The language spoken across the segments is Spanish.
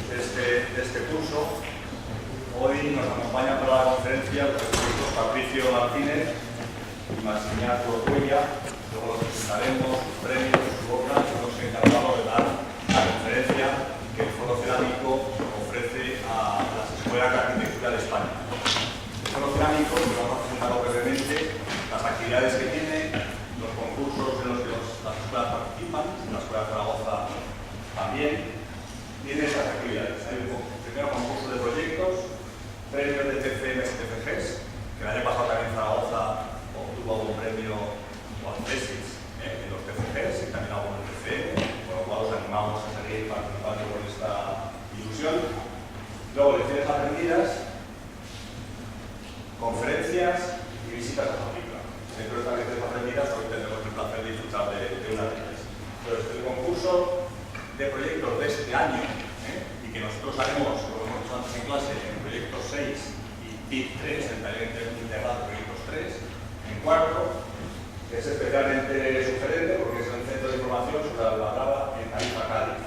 de este curso. Hoy nos acompañan para la conferencia los expertos Patricio Martínez y Maximiano Cuella. Luego los presentaremos, sus premios, sus obras, y nos encargamos de dar la conferencia que el Foro Cerámico ofrece a las escuelas de arquitectura de España. El Foro Cerámico, que vamos a presentar brevemente, las actividades que tiene, los concursos en los que las escuelas participan, la Escuela de Zaragoza también, tiene estas actividades. Hay un primero concurso de proyectos, premios de TFMs y TFGs, que el año pasado también Zaragoza obtuvo un premio o tesis en los TFGs y también algunos en TFM, por lo cual os animamos a seguir participando con esta ilusión. Luego, lecciones aprendidas, conferencias y visitas a fábrica. Dentro de estas lecciones aprendidas, hoy tendremos el placer de disfrutar de una de ellas. Entonces, el concurso de proyectos de este año, y que nosotros haremos, como hemos dicho antes en clase, en proyectos 6 y PIB 3, el taller integrado de proyectos 3, en cuarto, es especialmente sugerente porque es el centro de información sobre la labrada en Tarifa, Cádiz.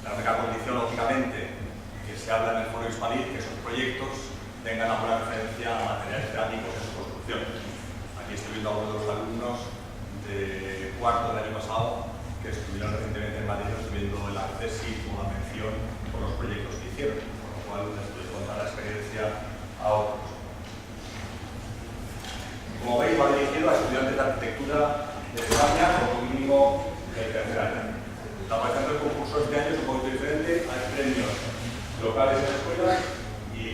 La única condición, lógicamente, que se habla en el Foro Hispanil, que esos proyectos tengan alguna referencia a materiales cerámicos en su construcción. Aquí estoy viendo a algunos de los alumnos de cuarto del año pasado que estuvieron recientemente en Madrid recibiendo el acceso o la mención por los proyectos que hicieron, por lo cual les voy a contar la experiencia a otros. Como veis, va dirigido a estudiantes de arquitectura de España con un mínimo del tercer año. La variación del concurso este año es un poquito diferente. Hay premios locales en escuelas y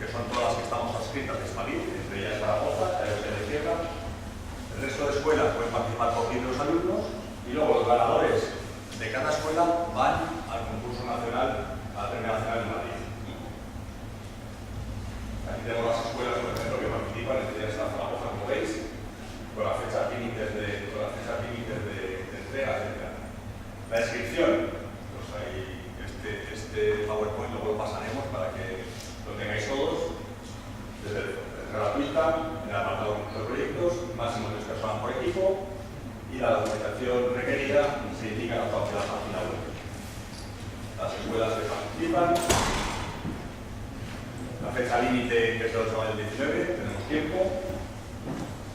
que son todas las que estamos adscritas de Hispanil, entre ellas Zaragoza, de Tierra. El resto de escuelas pueden participar por 15 alumnos y luego los ganadores de cada escuela van al concurso nacional, a la Premia Nacional de Madrid. Aquí tenemos las escuelas, por ejemplo, que participan, entre ellas la Zaragoza, como veis, con las fechas límites de entrega, etc. La inscripción, pues ahí este PowerPoint luego lo pasaremos para que lo tengáis todos. Es gratuita, en el apartado de concurso de proyectos, máximo 3 personas por equipo, y la documentación requerida se indica en la página web. Las escuelas que participan, la fecha límite que es el 8 de mayo del 19, tenemos tiempo.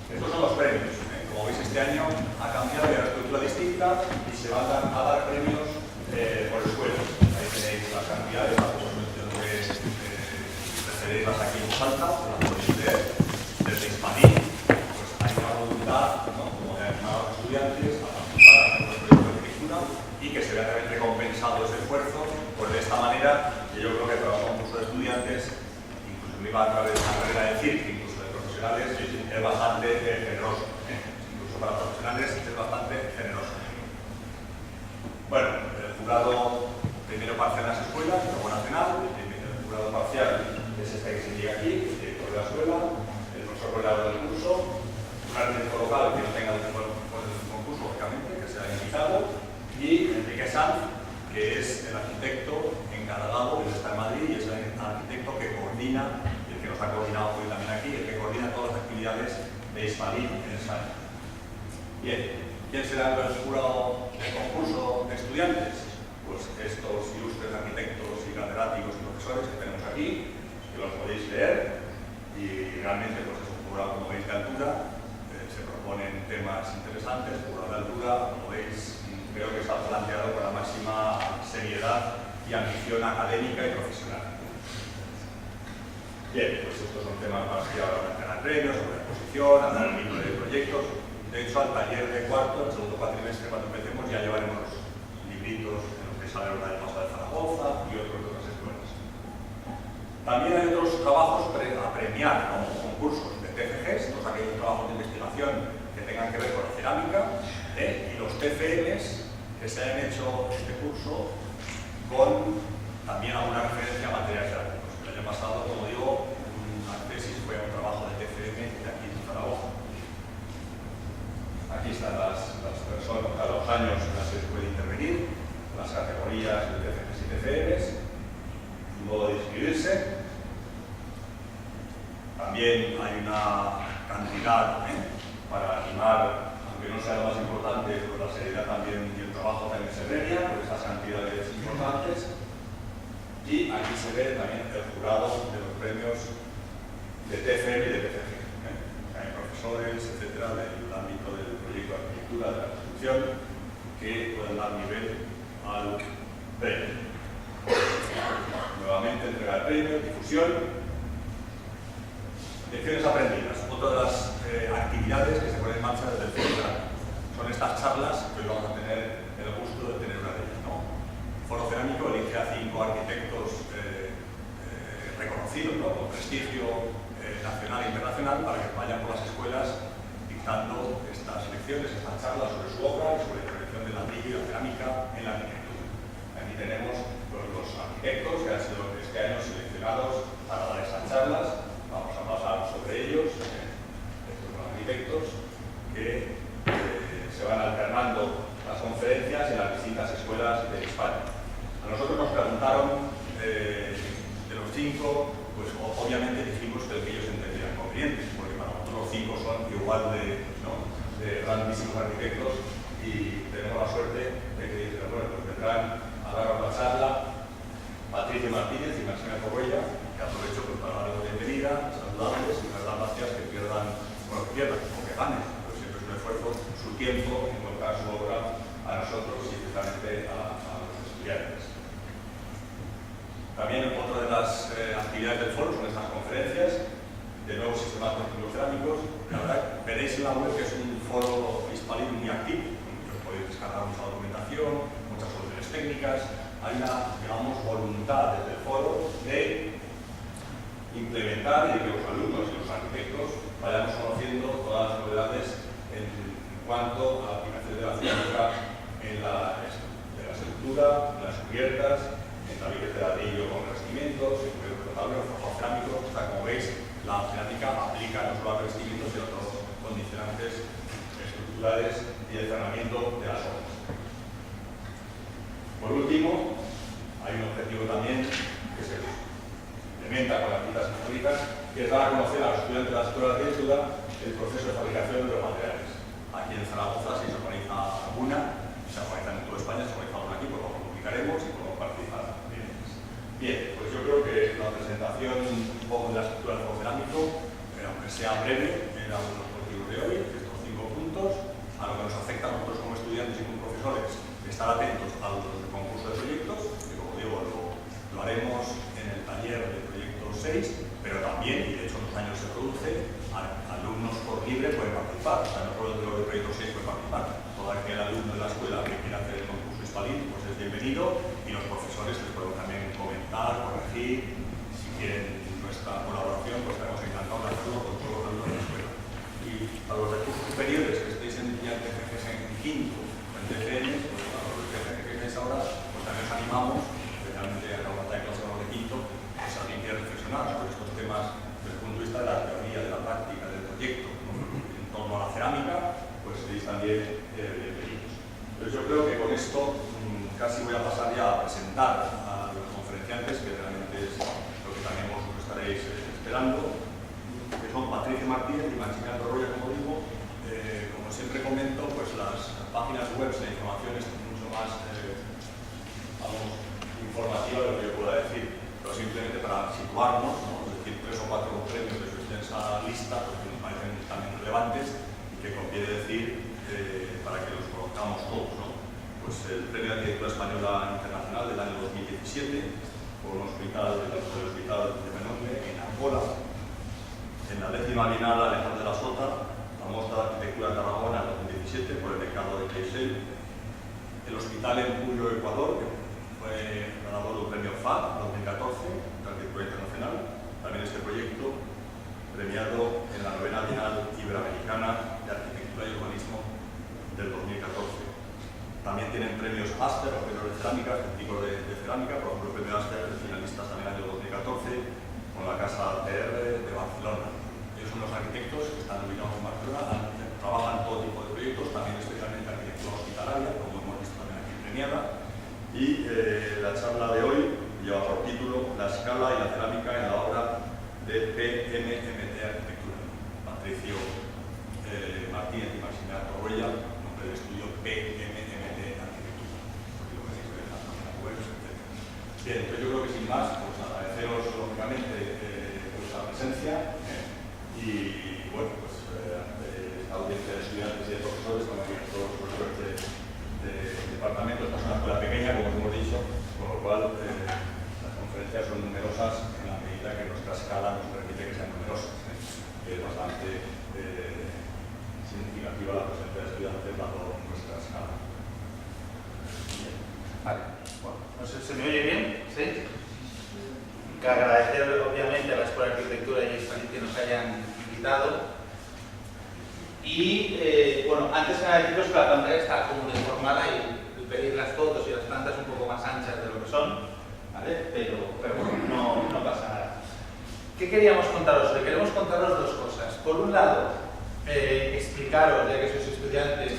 Estos son los premios. Como veis, este año ha cambiado de una estructura distinta y se van a dar premios por escuelas. Ahí tenéis las cantidades, la posición que receberéis aquí en Salta, la podéis leer. Desde Hispanil, pues hay una voluntad, ¿no?, como de animar a los estudiantes a participar en los proyectos de arquitectura y que se vea también recompensado ese esfuerzo, pues de esta manera, que yo creo que para los concursos de estudiantes, incluso me iba a través de la carrera de decir que incluso de profesionales, es bastante generoso. Incluso para profesionales es bastante generoso. Bueno, el jurado primero parcial en las escuelas, luego nacional, el jurado parcial es este que se indica aquí, el director de la escuela, el profesor coordinador del curso, un arquitecto local que no tenga el concurso, lógicamente, que sea invitado, y Enrique Sanz, que es el arquitecto encargado, que está en Madrid, y es el arquitecto que coordina, el que nos ha coordinado hoy también aquí, el que coordina todas las actividades de Hispanil en España. Bien, ¿quién será el jurado del concurso de estudiantes? Pues estos ilustres arquitectos y catedráticos y profesores que tenemos aquí, que los podéis leer, y realmente pues es un jurado, como veis, de altura. Se proponen temas interesantes, jurado de altura, como veis, creo que está planteado con la máxima seriedad y ambición académica y profesional. Bien, pues estos son temas más que ahora ganar premios, sobre exposición, andar el libro de proyectos. De hecho, al taller de cuarto, el segundo cuatrimestre, cuando empecemos, ya llevaremos los libritos en los que sale la del pasado de Zaragoza y otros de otras escuelas. También hay otros trabajos a premiar, como concursos de TFGs, todos aquellos trabajos de investigación que tengan que ver con la cerámica, y los TFMs que se hayan hecho este curso con también alguna referencia a materiales cerámicos. El año pasado, como digo, una tesis fue un trabajo de TFM de aquí en Zaragoza. Aquí están las personas, a los años en las que se puede intervenir, las categorías de TFGs y TFMs, un modo de inscribirse. También hay una cantidad para animar, aunque no sea lo más importante, pues la seriedad también y el trabajo también se premia por esas cantidades importantes. Y aquí se ve también el jurado de los premios de TFM y de TFG. Hay profesores, etcétera, del ámbito del proyecto de arquitectura, de la construcción, que pueden dar nivel al premio. Nuevamente entrega el premio, difusión. Lecciones aprendidas. Otra de las actividades que se ponen en marcha desde el centro son estas charlas que hoy vamos a tener el gusto de tener una de ellas, ¿no? Foro Cerámico elige a 5 arquitectos reconocidos, ¿no? Con prestigio nacional e internacional, para que vayan por las escuelas dictando estas lecciones, estas charlas sobre su obra y sobre la intervención del ladrillo y la cerámica en la arquitectura. Aquí tenemos pues, los arquitectos que han sido este año seleccionados para dar estas charlas. Vamos a pasar sobre ellos. Estos son arquitectos que se van alternando las conferencias y las distintas escuelas de España. A nosotros nos preguntaron de los 5, pues obviamente dijimos que ellos entendieran conveniente, porque para nosotros los 5 son igual de grandísimos arquitectos y tenemos la suerte de que bueno, pues vendrán a darnos la charla Patricia Martínez y Maximiliano Corroya, que aprovecho pues, para darles la bienvenida, saludarles y dar las gracias, que pierdan, bueno, que pierdan o que ganen, pero siempre es un esfuerzo, su tiempo en colocar su obra a nosotros y especialmente a los estudiantes. También otra de las actividades del foro son estas conferencias de nuevos sistemas constructivos cerámicos. La verdad, veréis en la web que es un foro hispalino muy activo, que podéis descargar mucha documentación, muchas soluciones técnicas. Hay una, digamos, voluntad desde el foro de implementar y de que los alumnos y los arquitectos vayamos conociendo todas las novedades en cuanto a la aplicación de la cerámica en la estructura, en las cubiertas, en tabiques de ladrillo con revestimientos, en cubiertos de tableros, forjados cerámicos. O sea, como veis, la cerámica aplica no solo a revestimientos, sino a otros condicionantes estructurales y de cerramiento de las obras. Por último, hay un objetivo también que se implementa con las citas históricas, que es dar a conocer a los estudiantes de la Escuela de Arquitectura el proceso de fabricación de los materiales. Aquí en Zaragoza se organiza una, se organiza en toda España, se organiza una aquí, pues lo publicaremos y podemos participar en ellas. Bien, pues yo creo que la presentación un poco de la estructura del foro cerámico, aunque sea breve, era uno de los objetivos de hoy, estos 5 puntos, a lo que nos afecta a nosotros como estudiantes y como profesores, estar atentos al concurso de proyectos, que como digo, lo haremos en el taller de proyecto 6, pero también, y de hecho en los años se produce, alumnos por libre pueden participar. O sea, no solo los de proyecto 6 pueden participar. Todo aquel alumno de la escuela que quiera hacer el concurso hispalín, pues es bienvenido, y los profesores les pueden también comentar, corregir. Si quieren nuestra colaboración, pues estaremos encantados de hacerlo con todos los alumnos de la escuela. Y para los de cursos superiores que estéis en quinto o en TCM, pues para los que estéis ahora, pues también os animamos, especialmente a la batalla de clase de quinto, pues si alguien quiere reflexionar sobre estos temas desde el punto de vista de la teoría, de la práctica, del proyecto, ¿no? En torno a la cerámica, pues seréis también bienvenidos. Entonces yo creo que con esto casi voy a pasar ya a presentar a los conferenciantes, que realmente es lo que también vosotros estaréis esperando, que son Patricia Martínez y Maximiliano Corroya, como digo. Como siempre comento, pues las páginas web de información es mucho más informativa de lo que yo pueda decir, pero simplemente para situarnos, ¿no? Es decir, 3 o 4 premios de su extensa lista, pues que nos parecen también relevantes y que conviene decir para que los conozcamos todos, ¿no? Pues el Premio de Arquitectura Española Internacional del año 2017 por un hospital, el Hospital de Menombre en Angola, en la 10ª Bienal Alejandro de la Sota, la Mostra de Arquitectura de Tarragona en 2017 por el Mercado de Teixeira, el Hospital en Puyo, Ecuador, que fue ganador del Premio FAD 2014 de Arquitectura Internacional. También este proyecto premiado en la 9ª Bienal Iberoamericana de Arquitectura y Urbanismo del 2014. También tienen premios Aster, los premios de cerámica, científicos de cerámica, por ejemplo el premio Aster, finalistas también en el año 2014 con la Casa TR de Barcelona. Ellos son los arquitectos que están ubicados en Barcelona, trabajan todo tipo de proyectos, también especialmente arquitectura hospitalaria, como hemos visto también aquí premiada. Y la charla de hoy lleva por título La escala y la cerámica en la obra de PMMT Arquitectura. Patricio Martínez y Maximiliano Corroya, nombre del estudio PMMT Arquitectura. Porque lo veréis en la página web, etc. Bien, pues yo creo que sin más, pues agradeceros lógicamente vuestra presencia y bueno, pues esta audiencia de estudiantes y de profesores, como aquí todos los profesores de departamento, esta es una escuela pequeña, como os hemos dicho, con lo cual las conferencias son numerosas en la medida que nuestra escala nos permite que sean numerosas. Es bastante significativa la presencia de estudiantes dado nuestra escala. Vale, bueno, no sé, ¿se me oye bien? ¿Sí? Que agradecer obviamente a la Escuela de Arquitectura y Hispanit que nos hayan invitado. Y bueno, antes que nada deciros que la pantalla está como deformada y veréis las fotos y las plantas un poco más anchas de lo que son, ¿vale? Pero bueno, no pasa nada. ¿Qué queríamos contaros hoy? Queremos contaros dos cosas. Por un lado, explicaros, ya que sois estudiantes,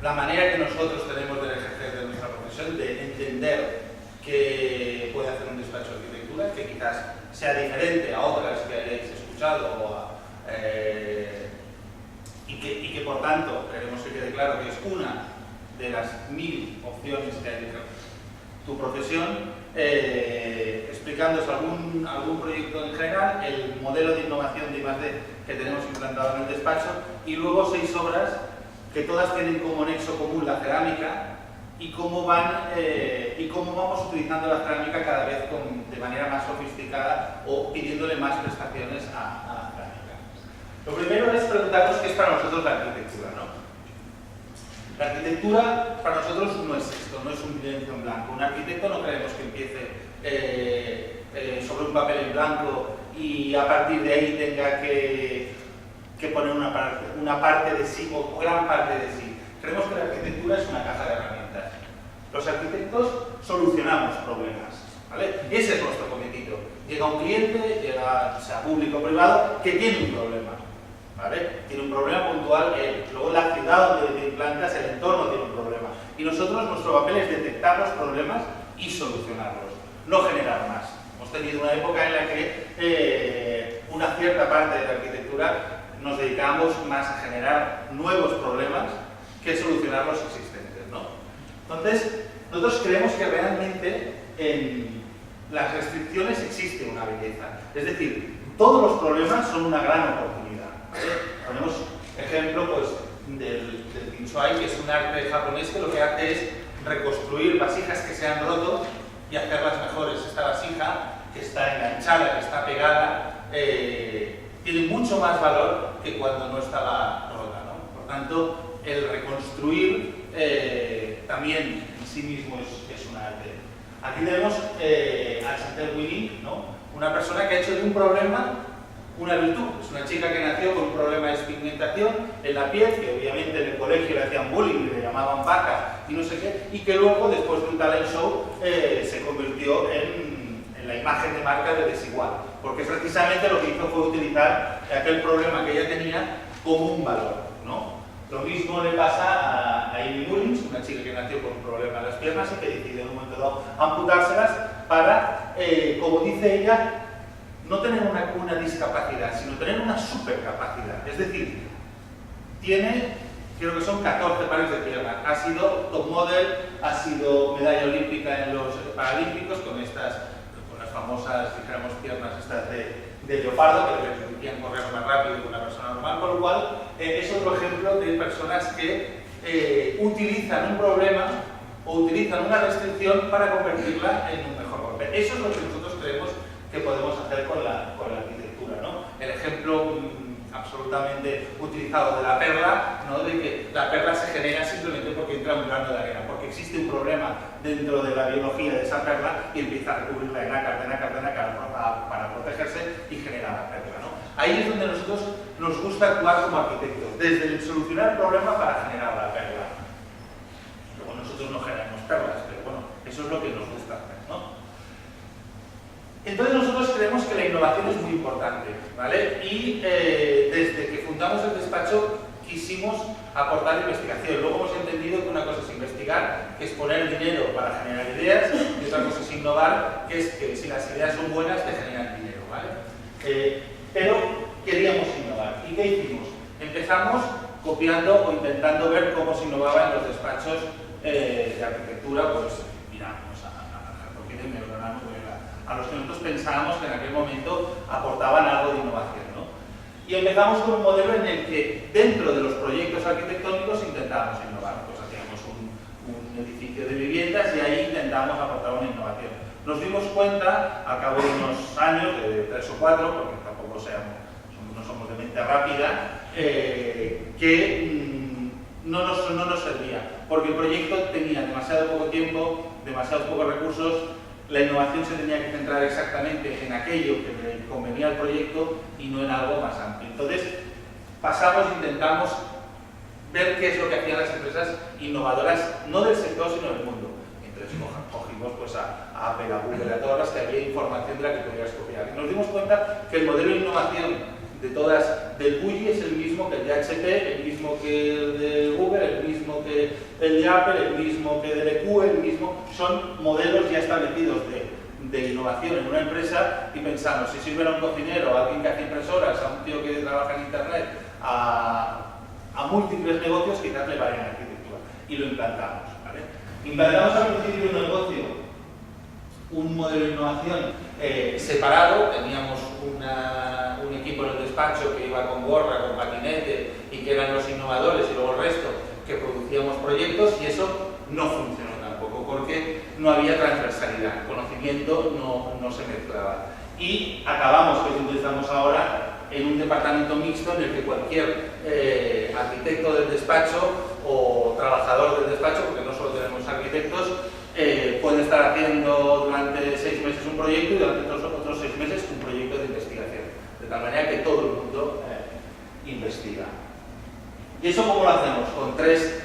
la manera que nosotros tenemos de ejercer de nuestra profesión, de entender que puede hacer un despacho de arquitectura, que quizás sea diferente a otras que hayáis escuchado y que por tanto queremos que quede claro que es una de las 1000 opciones que hay de tu profesión, explicándoos algún proyecto en general, el modelo de innovación de I+D que tenemos implantado en el despacho y luego 6 obras que todas tienen como nexo común la cerámica y cómo vamos utilizando la cerámica cada vez de manera más sofisticada o pidiéndole más prestaciones a la cerámica. Lo primero es preguntarnos qué es para nosotros la arquitectura, ¿no? La arquitectura para nosotros no es esto, no es un lienzo en blanco. Un arquitecto no queremos que empiece sobre un papel en blanco y a partir de ahí tenga que poner una parte de sí o gran parte de sí. Creemos que la arquitectura es una caja de herramientas. Los arquitectos solucionamos problemas, ¿vale? Y ese es nuestro cometido. Llega un cliente, sea público o privado, que tiene un problema, ¿vale? Tiene un problema puntual, luego la ciudad donde te implantas, el entorno tiene un problema. Y nosotros, nuestro papel es detectar los problemas y solucionarlos, no generar más. Hemos tenido una época en la que una cierta parte de la arquitectura nos dedicamos más a generar nuevos problemas que solucionar los existentes, ¿no? Entonces, nosotros creemos que realmente en las restricciones existe una belleza. Es decir, todos los problemas son una gran oportunidad, ¿vale? Ponemos ejemplo pues, del Kinshuai, que es un arte japonés que lo que hace es reconstruir vasijas que se han roto y hacerlas mejores. Esta vasija que está enganchada, que está pegada, tiene mucho más valor que cuando no estaba rota, ¿no? Por tanto, el reconstruir también en sí mismo es un arte. Aquí tenemos a Chantal Winning, ¿no? Una persona que ha hecho de un problema una virtud. Es una chica que nació con un problema de despigmentación en la piel, que obviamente en el colegio le hacían bullying, le llamaban vaca y no sé qué, y que luego, después de un talent show, se convirtió en la imagen de marca de Desigual, porque precisamente lo que hizo fue utilizar aquel problema que ella tenía como un valor, ¿no? Lo mismo le pasa a Amy Mullins, una chica que nació con un problema en las piernas y que decide en un momento dado amputárselas para, como dice ella, no tener una discapacidad, sino tener una supercapacidad. Es decir, tiene, creo que son 14 pares de piernas. Ha sido top model, ha sido medalla olímpica en los Paralímpicos con las famosas, dijéramos, piernas estas de leopardo que le permitían correr más rápido que una persona normal, con lo cual es otro ejemplo de personas que utilizan un problema o utilizan una restricción para convertirla en un mejor golpe. Eso es lo que nosotros creemos que podemos hacer con la arquitectura, ¿no? El ejemplo absolutamente utilizado de la perla, ¿no? De que la perla se genera simplemente porque entra un grano de arena, porque existe un problema dentro de la biología de esa perla y empieza a recubrirla de nácar para protegerse y genera la perla, ¿no? Ahí es donde nosotros nos gusta actuar como arquitectos, desde el solucionar el problema para generar la perla. Luego nosotros no generamos perlas, pero bueno, eso es lo que nos gusta hacer, ¿no? Entonces nosotros creemos que la innovación es muy importante, ¿vale? Y desde que fundamos el despacho quisimos aportar investigación. Luego hemos entendido que una cosa es investigar, que es poner dinero para generar ideas, y otra cosa es innovar, que es que si las ideas son buenas te generan dinero, ¿vale? Pero queríamos innovar. ¿Y qué hicimos? Empezamos copiando o intentando ver cómo se innovaba en los despachos de arquitectura, pues miramos a a los que nosotros pensábamos que en aquel momento aportaban algo de innovación, ¿no? Y empezamos con un modelo en el que dentro de los proyectos arquitectónicos intentábamos innovar. Pues hacíamos un edificio de viviendas y ahí intentábamos aportar una innovación. Nos dimos cuenta, al cabo de unos años, de 3 o 4, porque tampoco no somos de mente rápida, que no nos servía, porque el proyecto tenía demasiado poco tiempo, demasiados pocos recursos. La innovación se tenía que centrar exactamente en aquello que le convenía al proyecto y no en algo más amplio. Entonces, intentamos ver qué es lo que hacían las empresas innovadoras, no del sector, sino del mundo. Entonces, cogimos pues, a Apple, a Google, a todas las que había información de la que podías copiar. Y nos dimos cuenta que el modelo de innovación de todas, del GUI es el mismo que el de HP, el mismo que el de Google, el mismo que el de Apple, el mismo que el de EQ, el mismo, son modelos ya establecidos de innovación en una empresa y pensamos, si sirve a un cocinero, a alguien que hace impresoras, a un tío que trabaja en internet, a múltiples negocios, quizás le valen en arquitectura. Y lo implantamos, ¿vale? Implantamos al principio un negocio, un modelo de innovación separado. Teníamos un equipo en el despacho que iba con gorra, con patinete y que eran los innovadores, y luego el resto que producíamos proyectos, y eso no funcionó tampoco porque no había transversalidad, el conocimiento no se mezclaba. Y acabamos, que es donde estamos ahora, en un departamento mixto en el que cualquier arquitecto del despacho o trabajador del despacho, porque no solo tenemos arquitectos, puede estar haciendo durante 6 meses un proyecto y durante otros 6 meses un proyecto de investigación, de tal manera que todo el mundo investiga. ¿Y eso cómo lo hacemos? Con tres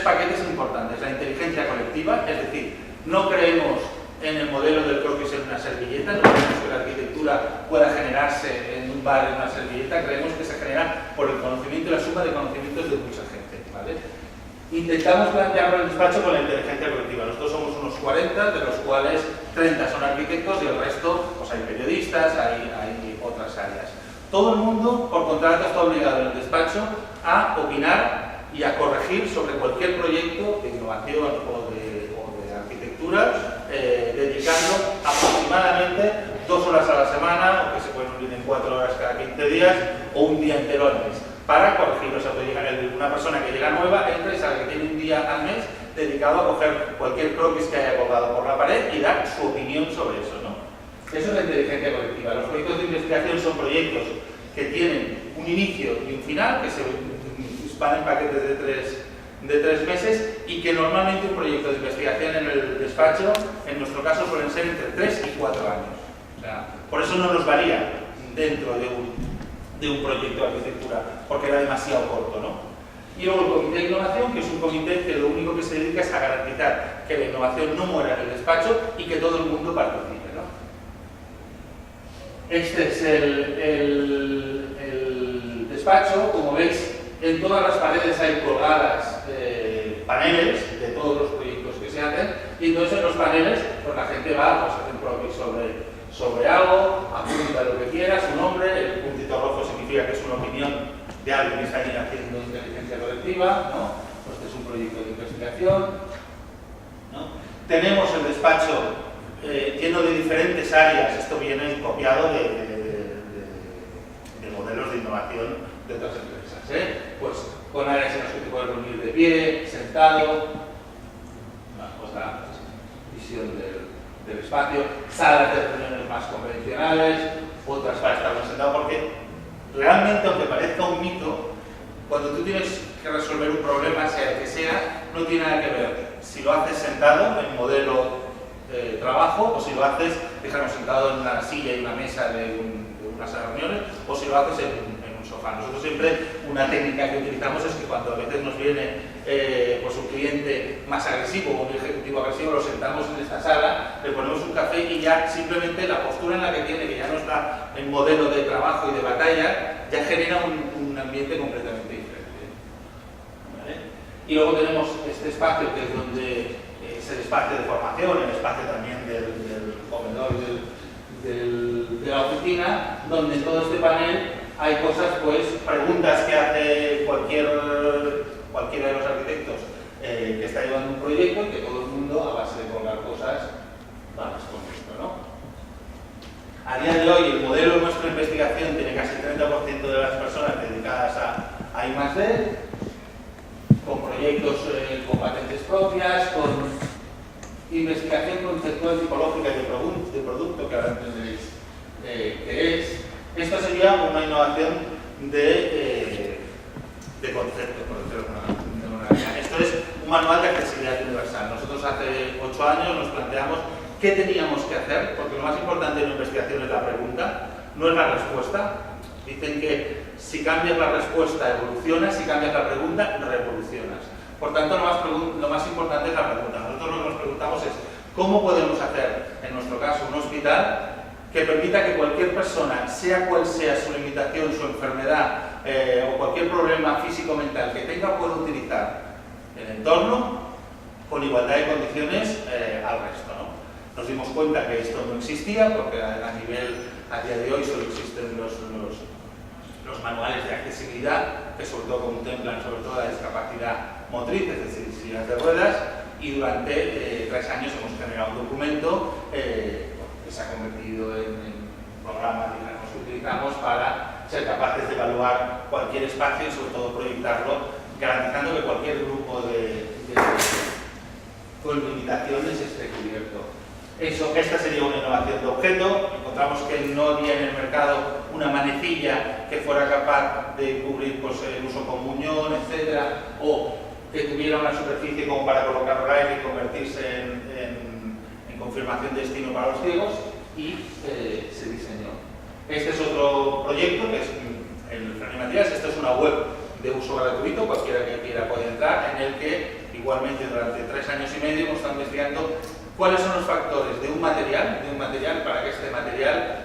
paquetes importantes. La inteligencia colectiva, es decir, no creemos en el modelo del croquis en una servilleta, no creemos que la arquitectura pueda generarse en un bar en una servilleta, creemos que se genera por el conocimiento y la suma de conocimientos de mucha gente, ¿vale? Intentamos plantearlo en el despacho con la inteligencia colectiva. Nosotros somos unos 40, de los cuales 30 son arquitectos y el resto, pues hay periodistas, hay otras áreas. Todo el mundo, por contrato, está obligado en el despacho a opinar y a corregir sobre cualquier proyecto de innovación o de arquitectura, dedicando aproximadamente 2 horas a la semana, o que se pueden unir en 4 horas cada 15 días, o un día entero al mes, para corregir. O sea, una persona que llega nueva entra y sabe que tiene un día al mes dedicado a coger cualquier croquis que haya colgado por la pared y dar su opinión sobre eso, ¿no? Eso es la inteligencia colectiva. Los proyectos de investigación son proyectos que tienen un inicio y un final, que se van en paquetes de 3 meses, y que normalmente un proyecto de investigación en el despacho, en nuestro caso, suelen ser entre 3 y 4 años. O sea, por eso no nos varía dentro de un proyecto de arquitectura, porque era demasiado corto, ¿no? Y luego el comité de innovación, que es un comité que lo único que se dedica es a garantizar que la innovación no muera en el despacho y que todo el mundo participe, ¿no? Este es el despacho. Como veis, en todas las paredes hay colgadas paneles de todos los proyectos que se hacen, y entonces en los paneles pues la gente va, pues hace un croquis sobre algo, apunta lo que quiera, su nombre, el puntito rojo significa que es una opinión de alguien que está ahí haciendo inteligencia colectiva, ¿no? Pues este es un proyecto de investigación, ¿no? Tenemos el despacho lleno de diferentes áreas. Esto viene copiado de modelos de innovación de otras empresas, pues con áreas en las que te puedes reunir de pie, sentado, pues la visión del espacio, salas de reuniones más convencionales, otras para estar más sentado, porque realmente, aunque parezca un mito, cuando tú tienes que resolver un problema, sea el que sea, no tiene nada que ver si lo haces sentado en modelo trabajo, o si lo haces, digamos, sentado en una silla y una mesa de una sala de reuniones, o si lo haces en un sofá. Nosotros siempre, una técnica que utilizamos es que cuando a veces nos viene pues un cliente más agresivo o un ejecutivo agresivo, lo sentamos en esta sala, le ponemos un café y ya simplemente la postura en la que tiene, que ya no está en modelo de trabajo y de batalla, ya genera un ambiente completamente diferente, ¿vale? Y luego tenemos este espacio, que es donde es el espacio de formación, el espacio también del comedor de la oficina, donde en todo este panel hay cosas, pues preguntas que hace cualquiera de los arquitectos que está llevando un proyecto, y que todo el mundo, a base de colgar cosas, va respondiendo, ¿no? A día de hoy, el modelo de nuestra investigación tiene casi el 30% de las personas dedicadas a I+D, con proyectos con patentes propias, con investigación conceptual tipológica y de producto, que ahora entenderéis qué es. Esto sería una innovación de concepto, por decirlo de alguna manera. Esto es un manual de accesibilidad universal. Nosotros hace 8 años nos planteamos qué teníamos que hacer, porque lo más importante en la investigación es la pregunta, no es la respuesta. Dicen que si cambias la respuesta evolucionas, si cambias la pregunta revolucionas. Por tanto, lo más importante es la pregunta. Nosotros lo que nos preguntamos es cómo podemos hacer, en nuestro caso, un hospital que permita que cualquier persona, sea cual sea su limitación, su enfermedad o cualquier problema físico-mental que tenga, pueda utilizar el entorno con igualdad de condiciones al resto, ¿no? Nos dimos cuenta que esto no existía porque a día de hoy solo existen los manuales de accesibilidad que sobre todo contemplan sobre todo la discapacidad motriz, es decir, sillas de ruedas, y durante 3 años hemos generado un documento que se ha convertido en programa que utilizamos para ser capaces de evaluar cualquier espacio y sobre todo proyectarlo, garantizando que cualquier grupo con limitaciones esté cubierto. Esta sería una innovación de objeto. Encontramos que no había en el mercado una manecilla que fuera capaz de cubrir pues, el uso con muñón, etcétera, o que tuviera una superficie como para colocar braille y convertirse en confirmación de destino para los ciegos, y se diseñó. Este es otro proyecto que es el Fran y Matías. Esta es una web de uso gratuito, cualquiera que quiera puede entrar, en el que igualmente durante 3 años y medio hemos estado investigando cuáles son los factores de un material para que este material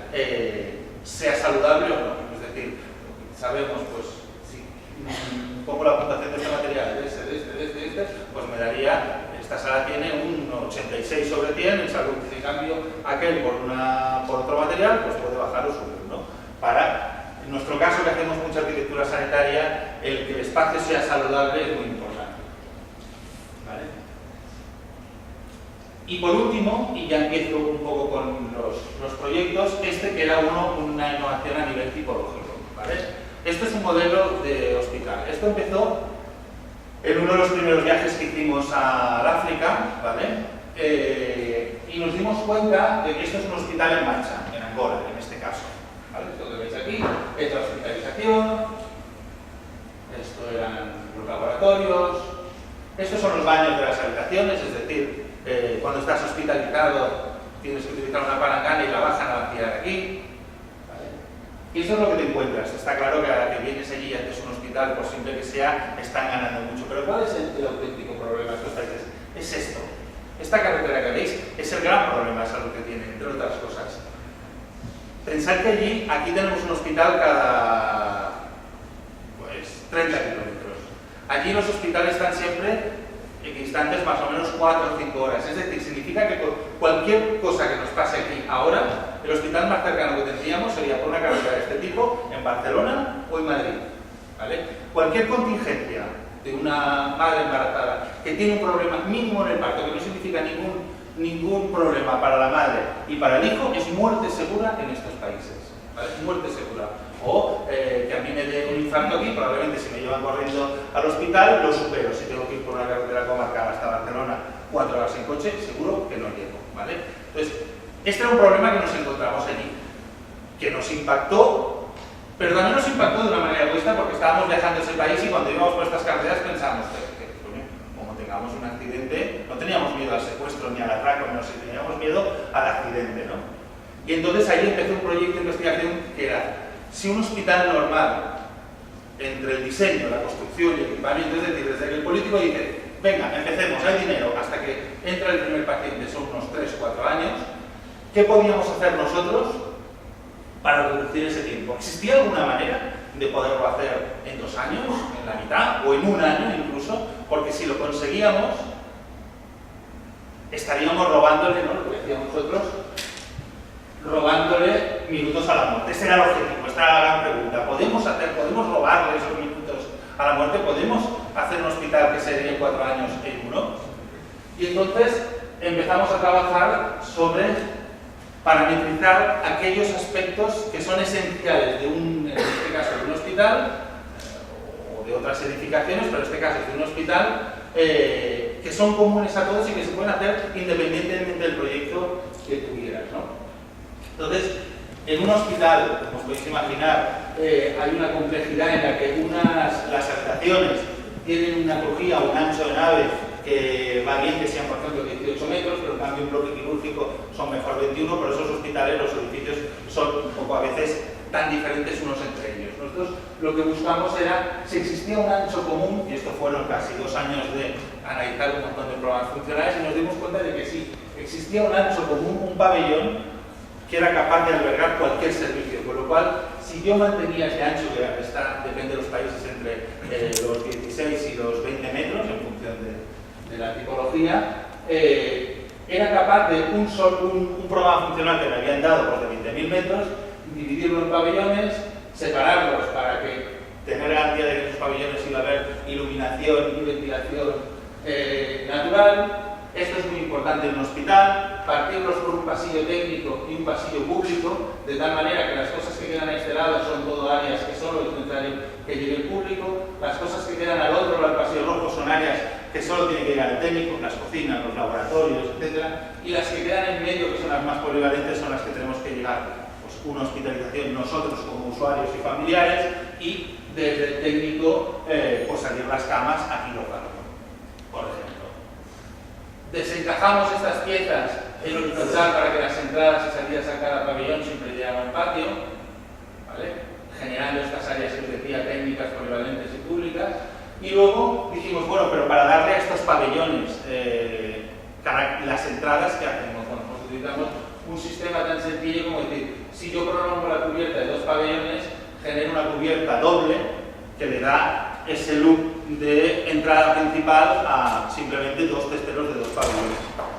sea saludable o no. Es decir, sabemos, pues, si pongo la puntuación de este material, de este, pues me daría, esta sala tiene un 86 sobre 100 en salud. En cambio, aquel por otro material, pues puede bajar o subir, ¿no? En nuestro caso, que hacemos mucha arquitectura sanitaria, el que el espacio sea saludable es muy importante. ¿Vale? Y por último, y ya empiezo un poco con los proyectos, que era una innovación a nivel tipológico. ¿Vale? Esto es un modelo de hospital. Esto empezó en uno de los primeros viajes que hicimos al África, ¿vale? Y nos dimos cuenta de que esto es un hospital en marcha, en Angola, en este caso. ¿Vale? Esto que veis aquí es la hospitalización, esto eran los laboratorios, estos son los baños de las habitaciones, es decir, cuando estás hospitalizado tienes que utilizar una palangana y la bajan a vaciar aquí. ¿Vale? Y eso es lo que te encuentras. Está claro que a la que vienes allí y haces un hospital, por simple que sea, están ganando mucho. Pero ¿cuál es el auténtico problema de estos países? Es esto. Esta carretera que veis es el gran problema de salud que tiene, entre otras cosas. Pensad que aquí tenemos un hospital cada 30 kilómetros. Allí los hospitales están siempre en instantes más o menos 4 o 5 horas. Es decir, significa que por cualquier cosa que nos pase aquí ahora, el hospital más cercano que tendríamos sería por una carretera de este tipo en Barcelona o en Madrid. ¿Vale? Cualquier contingencia de una madre embarazada que tiene un problema mínimo en el parto, que no significa ningún problema para la madre y para el hijo, es muerte segura en estos países. ¿Vale? Muerte segura. O que a mí me dé un infarto aquí, probablemente si me llevan corriendo al hospital lo supero. Si tengo que ir por una carretera comarcal hasta Barcelona 4 horas en coche, seguro que no llego. ¿Vale? Entonces, este era un problema que nos encontramos allí, que nos impactó, pero también nos impactó de una manera egoísta porque estábamos viajando a ese país y cuando íbamos por estas carreteras pensamos que como tengamos un accidente, no teníamos miedo al secuestro ni al atraco, no, teníamos miedo al accidente, ¿no? Y entonces ahí empezó un proyecto de investigación que era: si un hospital normal, entre el diseño, la construcción y el equipamiento, es decir, desde que el político dice, venga, empecemos, hay dinero, hasta que entra el primer paciente, son unos 3 o 4 años, ¿qué podíamos hacer nosotros para reducir ese tiempo? ¿Existía alguna manera de poderlo hacer en 2 años, en la mitad, o en 1 año incluso? Porque si lo conseguíamos, estaríamos robándole, ¿no?, lo que decíamos nosotros, robándole minutos a la muerte. Ese era el objetivo, esta era la gran pregunta. ¿Podemos robarle esos minutos a la muerte? ¿Podemos hacer un hospital que se dé 4 años en 1? Y entonces empezamos a trabajar sobre parametrizar aquellos aspectos que son esenciales en este caso de un hospital o de otras edificaciones, pero en este caso de un hospital, que son comunes a todos y que se pueden hacer independientemente del proyecto que tuvieras, ¿no? Entonces, en un hospital, como os podéis imaginar, hay una complejidad en la que las habitaciones tienen una crujía o un ancho de nave que va bien que sean, por ejemplo, 18 metros, pero en cambio un bloque quirúrgico son mejor 21, por eso los hospitales, los edificios son un poco a veces tan diferentes unos entre ellos. Nosotros lo que buscamos era si existía un ancho común, y esto fueron casi 2 años de analizar un montón de programas funcionales, y nos dimos cuenta de que sí, existía un ancho común, un pabellón que era capaz de albergar cualquier servicio, con lo cual, si yo mantenía ese ancho, que depende de los países, entre los 16 y los 20 metros, en función de la tipología, era capaz de un programa funcional que me habían dado por de 20.000 metros, dividirlo en pabellones, separarlos para que tener garantía de que en esos pabellones iba a haber iluminación y ventilación natural. Esto es muy importante en un hospital, partirlos por un pasillo técnico y un pasillo público, de tal manera que las cosas que quedan a este lado son todo áreas que solo es necesario que llegue el público, las cosas que quedan al otro lado del pasillo rojo son áreas que solo tiene que llegar el técnico, las cocinas, los laboratorios, etc. Y las que quedan en medio, que son las más polivalentes, son las que tenemos que llegar. Pues una hospitalización nosotros como usuarios y familiares, y desde el técnico pues salir las camas a quirófano, por ejemplo. Desencajamos estas piezas en horizontal para que las entradas y salidas a cada pabellón siempre lleguen a un patio, ¿vale? Generando estas áreas que os decía técnicas, polivalentes y públicas. Y luego dijimos, bueno, pero para darle a estos pabellones las entradas que hacemos, bueno, pues utilizamos un sistema tan sencillo como decir, si yo prolongo la cubierta de 2 pabellones, genero una cubierta doble que le da ese look de entrada principal a simplemente 2 testeros de 2 pabellones,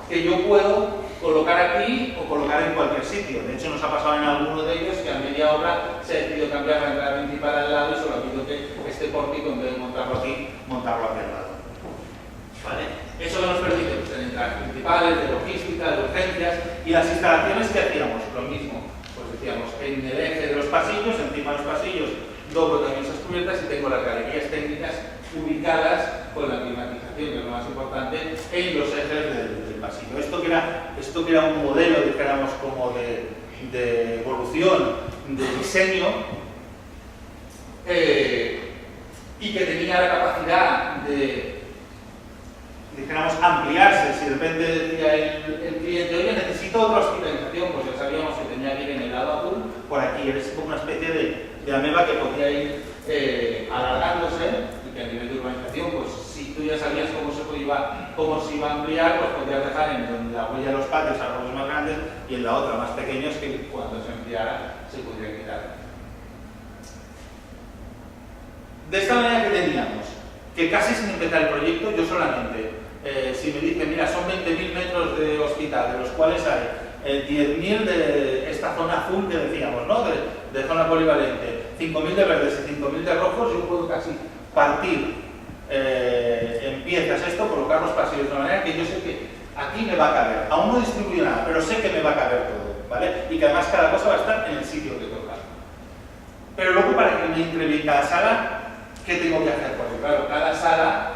que yo puedo colocar aquí o colocar en cualquier sitio. De hecho, nos ha pasado en alguno de ellos que a media hora se ha decidido cambiar la entrada principal al lado y solo ha habido que este pórtico, en vez de montarlo aquí, montarlo hacia el lado. ¿Vale? Eso nos permite tener entradas principales, de logística, de urgencias, y las instalaciones que hacíamos, lo mismo. Pues decíamos, en el eje de los pasillos, encima de los pasillos, doblo también esas cubiertas y tengo las galerías técnicas ubicadas con la climatización, que es lo más importante, en los ejes del pasillo. Esto que era un modelo, dijéramos, como de evolución, de diseño, y que tenía la capacidad de, dijéramos, ampliarse. Si de repente decía el cliente, oye, necesito otra hospitalización, pues ya sabíamos que tenía que ir en el lado azul, por aquí. Eres como una especie de ameba que podía ir alargándose, y que a nivel de urbanización, pues si tú ya sabías cómo se iba a ampliar, pues podías dejar en donde la huella de los patios árboles más grandes y en la otra más pequeños, que cuando se ampliara se pudiera quitar. De esta manera que teníamos, que casi sin empezar el proyecto, yo solamente, si me dicen, mira, son 20.000 metros de hospital, de los cuales hay 10.000 de esta zona azul que decíamos, ¿no? De zona polivalente, 5.000 de verdes y 5.000 de rojos, yo puedo casi partir en piezas esto, colocar los pasillos de una manera que yo sé que aquí me va a caber. Aún no distribuyo nada, pero sé que me va a caber todo, ¿vale? Y que además cada cosa va a estar en el sitio que toca. Pero luego, para que me entre bien cada sala, ¿qué tengo que hacer? Porque claro, cada sala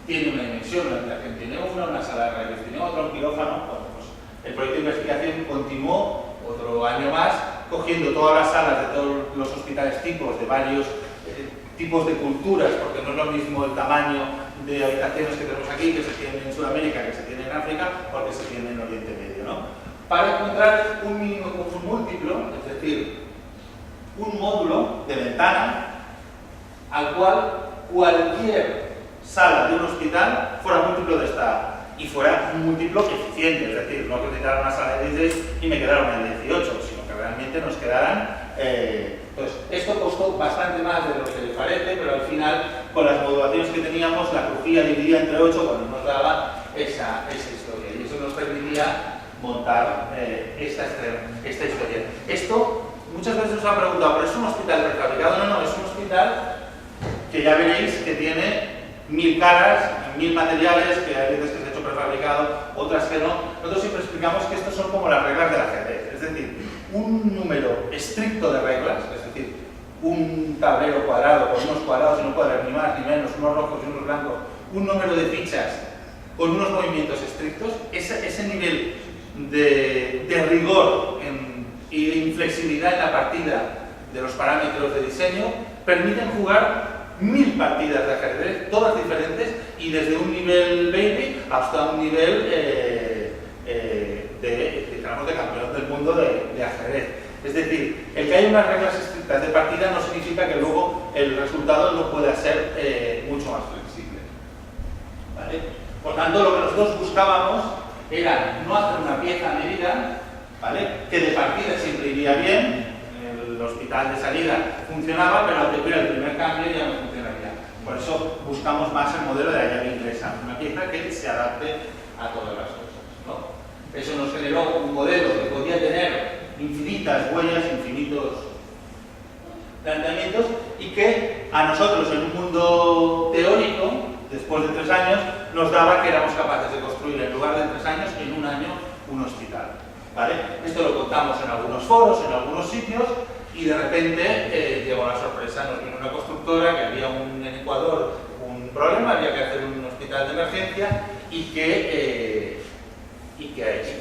tiene una dimensión, una habitación tiene una sala de rayos tiene otra, un quirófano. Bueno, pues el proyecto de investigación continuó otro año más, cogiendo todas las salas de todos los hospitales tipos, de varios tipos de culturas, porque no es lo mismo el tamaño de habitaciones que tenemos aquí, que se tiene en Sudamérica, que se tiene en África, o que se tiene en Oriente Medio, ¿no? Para encontrar un mínimo común múltiplo, es decir, un módulo de ventana al cual cualquier sala de un hospital fuera múltiplo de esta y fuera un múltiplo eficiente, es decir, no que necesitara una sala de 16 y me quedara una de 18, sino que realmente nos quedaran. Pues esto costó bastante más de lo que les parece, pero al final, con las modulaciones que teníamos, la crujía dividida entre 8 cuando nos daba esa historia, y eso nos permitía montar esta historia. Esto muchas veces nos han preguntado, ¿pero es un hospital prefabricado? No, es un hospital que ya veréis que tiene 1000 caras, 1000 materiales, que hay veces que se ha hecho prefabricado fabricado, otras que no. Nosotros siempre explicamos que estos son como las reglas del ajedrez, es decir, un número estricto de reglas, es decir, un tablero cuadrado con unos cuadrados y no cuadrados, ni más ni menos, unos rojos y unos blancos, un número de fichas con unos movimientos estrictos, ese nivel de rigor y de inflexibilidad en la partida de los parámetros de diseño permiten jugar 1000 partidas de ajedrez, todas diferentes, y desde un nivel baby hasta un nivel de campeón del mundo de ajedrez. Es decir, el que haya unas reglas estrictas de partida no significa que luego el resultado no pueda ser mucho más flexible. ¿Vale? Por tanto, lo que nosotros buscábamos era no hacer una pieza a medida, ¿vale?, que de partida siempre iría bien, el hospital de salida funcionaba, pero al que hubiera el primer cambio ya no funcionaría. Por eso buscamos más el modelo de la llave inglesa, una pieza que se adapte a todas las cosas, ¿no? Eso nos generó un modelo que podía tener infinitas huellas, infinitos planteamientos, y que a nosotros en un mundo teórico, después de 3 años, nos daba que éramos capaces de construir en lugar de 3 años, en 1 año, un hospital. ¿Vale? Esto lo contamos en algunos foros, en algunos sitios, y de repente llegó la sorpresa, nos vino una constructora que había en Ecuador un problema, había que hacer un hospital de emergencia y que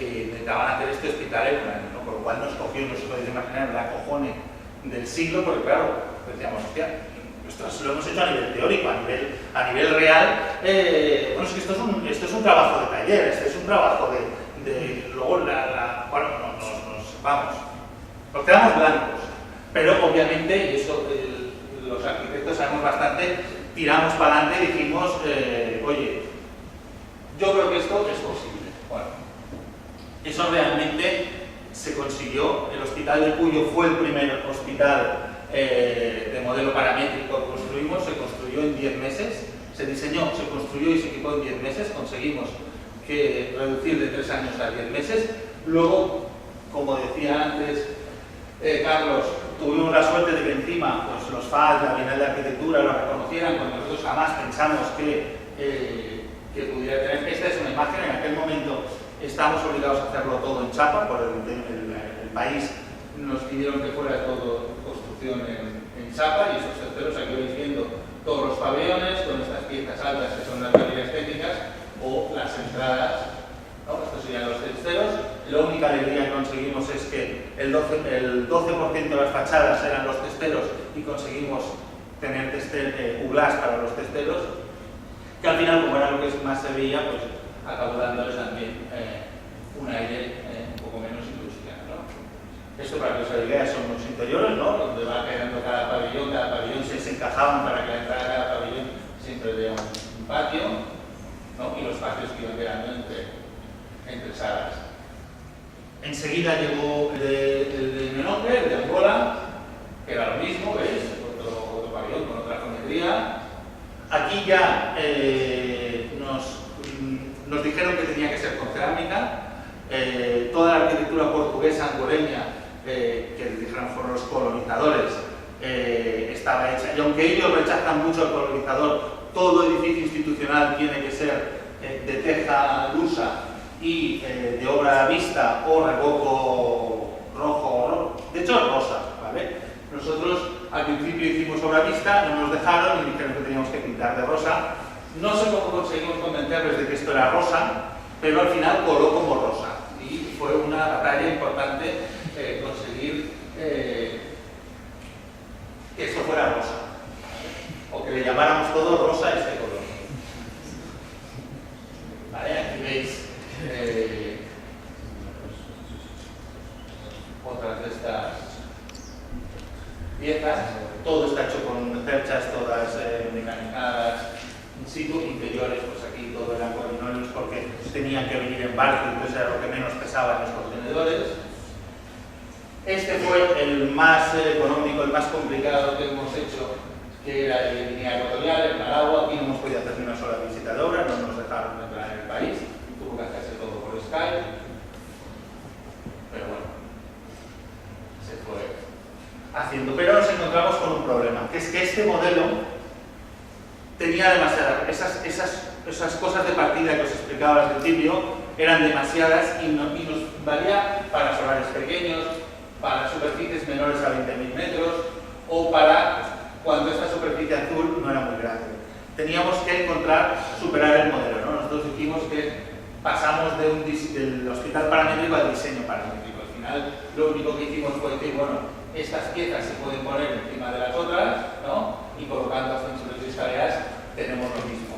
intentaban hacer este hospital en 1 año, ¿no? Por lo cual nos cogió, no se podéis imaginar, el acojone del siglo, porque claro, decíamos, hostia, lo hemos hecho a nivel teórico, a nivel real. Bueno, es que esto es un trabajo de taller, este es un trabajo luego bueno, nos quedamos blancos, pero obviamente, y eso los arquitectos sabemos bastante, tiramos para adelante y dijimos, oye, yo creo que esto es posible. Bueno, eso realmente se consiguió. El Hospital de Cuyo fue el primer hospital de modelo paramétrico que construimos, se construyó en 10 meses, se diseñó, se construyó y se equipó en 10 meses, conseguimos reducir de 3 años a 10 meses. Luego, como decía antes Carlos, tuvimos la suerte de que encima pues, los FAD, la Bienal de Arquitectura, lo reconocieran, cuando nosotros jamás pensamos que pudiera tener. Esta es una imagen, en aquel momento estamos obligados a hacerlo todo en chapa, por el país nos pidieron que fuera todo construcción en chapa, y esos terceros aquí vais viendo todos los pabellones con estas piezas altas que son las galerías técnicas o las entradas, ¿no? Estos serían los testeros. La única alegría que conseguimos es que el 12% de las fachadas eran los testeros y conseguimos tener UGLAS para los testeros, que al final, como era lo que más se veía, pues acabó dándoles también un aire un poco menos industrial, ¿no? Esto, para que os hagáis, son los interiores, ¿no? Donde va quedando cada pabellón se encajaban para que la entrada de cada pabellón siempre vea un patio, ¿no? Y los patios que iban quedando entre salas. Enseguida llegó el de mi nombre, el de Angola, que era lo mismo, ¿veis? Otro pabellón con otra geometría. Aquí ya nos dijeron que tenía que ser con cerámica. Toda la arquitectura portuguesa, angoleña, que dijeron fueron los colonizadores, estaba hecha. Y aunque ellos rechazan mucho al colonizador, todo edificio institucional tiene que ser de teja lusa y de obra a vista o revoco rojo, de hecho rosa, ¿vale? Nosotros al principio hicimos obra a vista, no nos dejaron y dijeron que teníamos que pintar de rosa. No sé cómo conseguimos convencerles de que esto era rosa, pero al final coló como rosa y fue una batalla importante conseguir que esto fuera rosa, o que le llamáramos todo rosa a este color. Vale, aquí veis otras de estas piezas. Todo está hecho con cerchas, todas mecanizadas in situ, interiores, pues aquí todo eran con linoleos porque tenían que venir en barco, entonces era lo que menos pesaba en los contenedores. Este fue el más económico, el más complicado que hemos hecho, que era de línea ecuatorial, en Malabo. Aquí no hemos podido hacer ni una sola visita de obra, no nos dejaron entrar en el país, tuvo que hacerse todo por Skype, pero bueno, se fue haciendo. Pero nos encontramos con un problema, que es que este modelo tenía demasiadas, esas esas cosas de partida que os explicaba al principio eran demasiadas y nos valía para solares pequeños, para superficies menores a 20.000 metros o para cuando esta superficie azul no era muy grande. Teníamos que superar el modelo, ¿no? Nosotros dijimos que pasamos del hospital paramétrico al diseño paramétrico. Al final, lo único que hicimos fue decir, bueno, estas piezas se pueden poner encima de las otras, ¿no? Y colocando ascensores y escaleras tenemos lo mismo.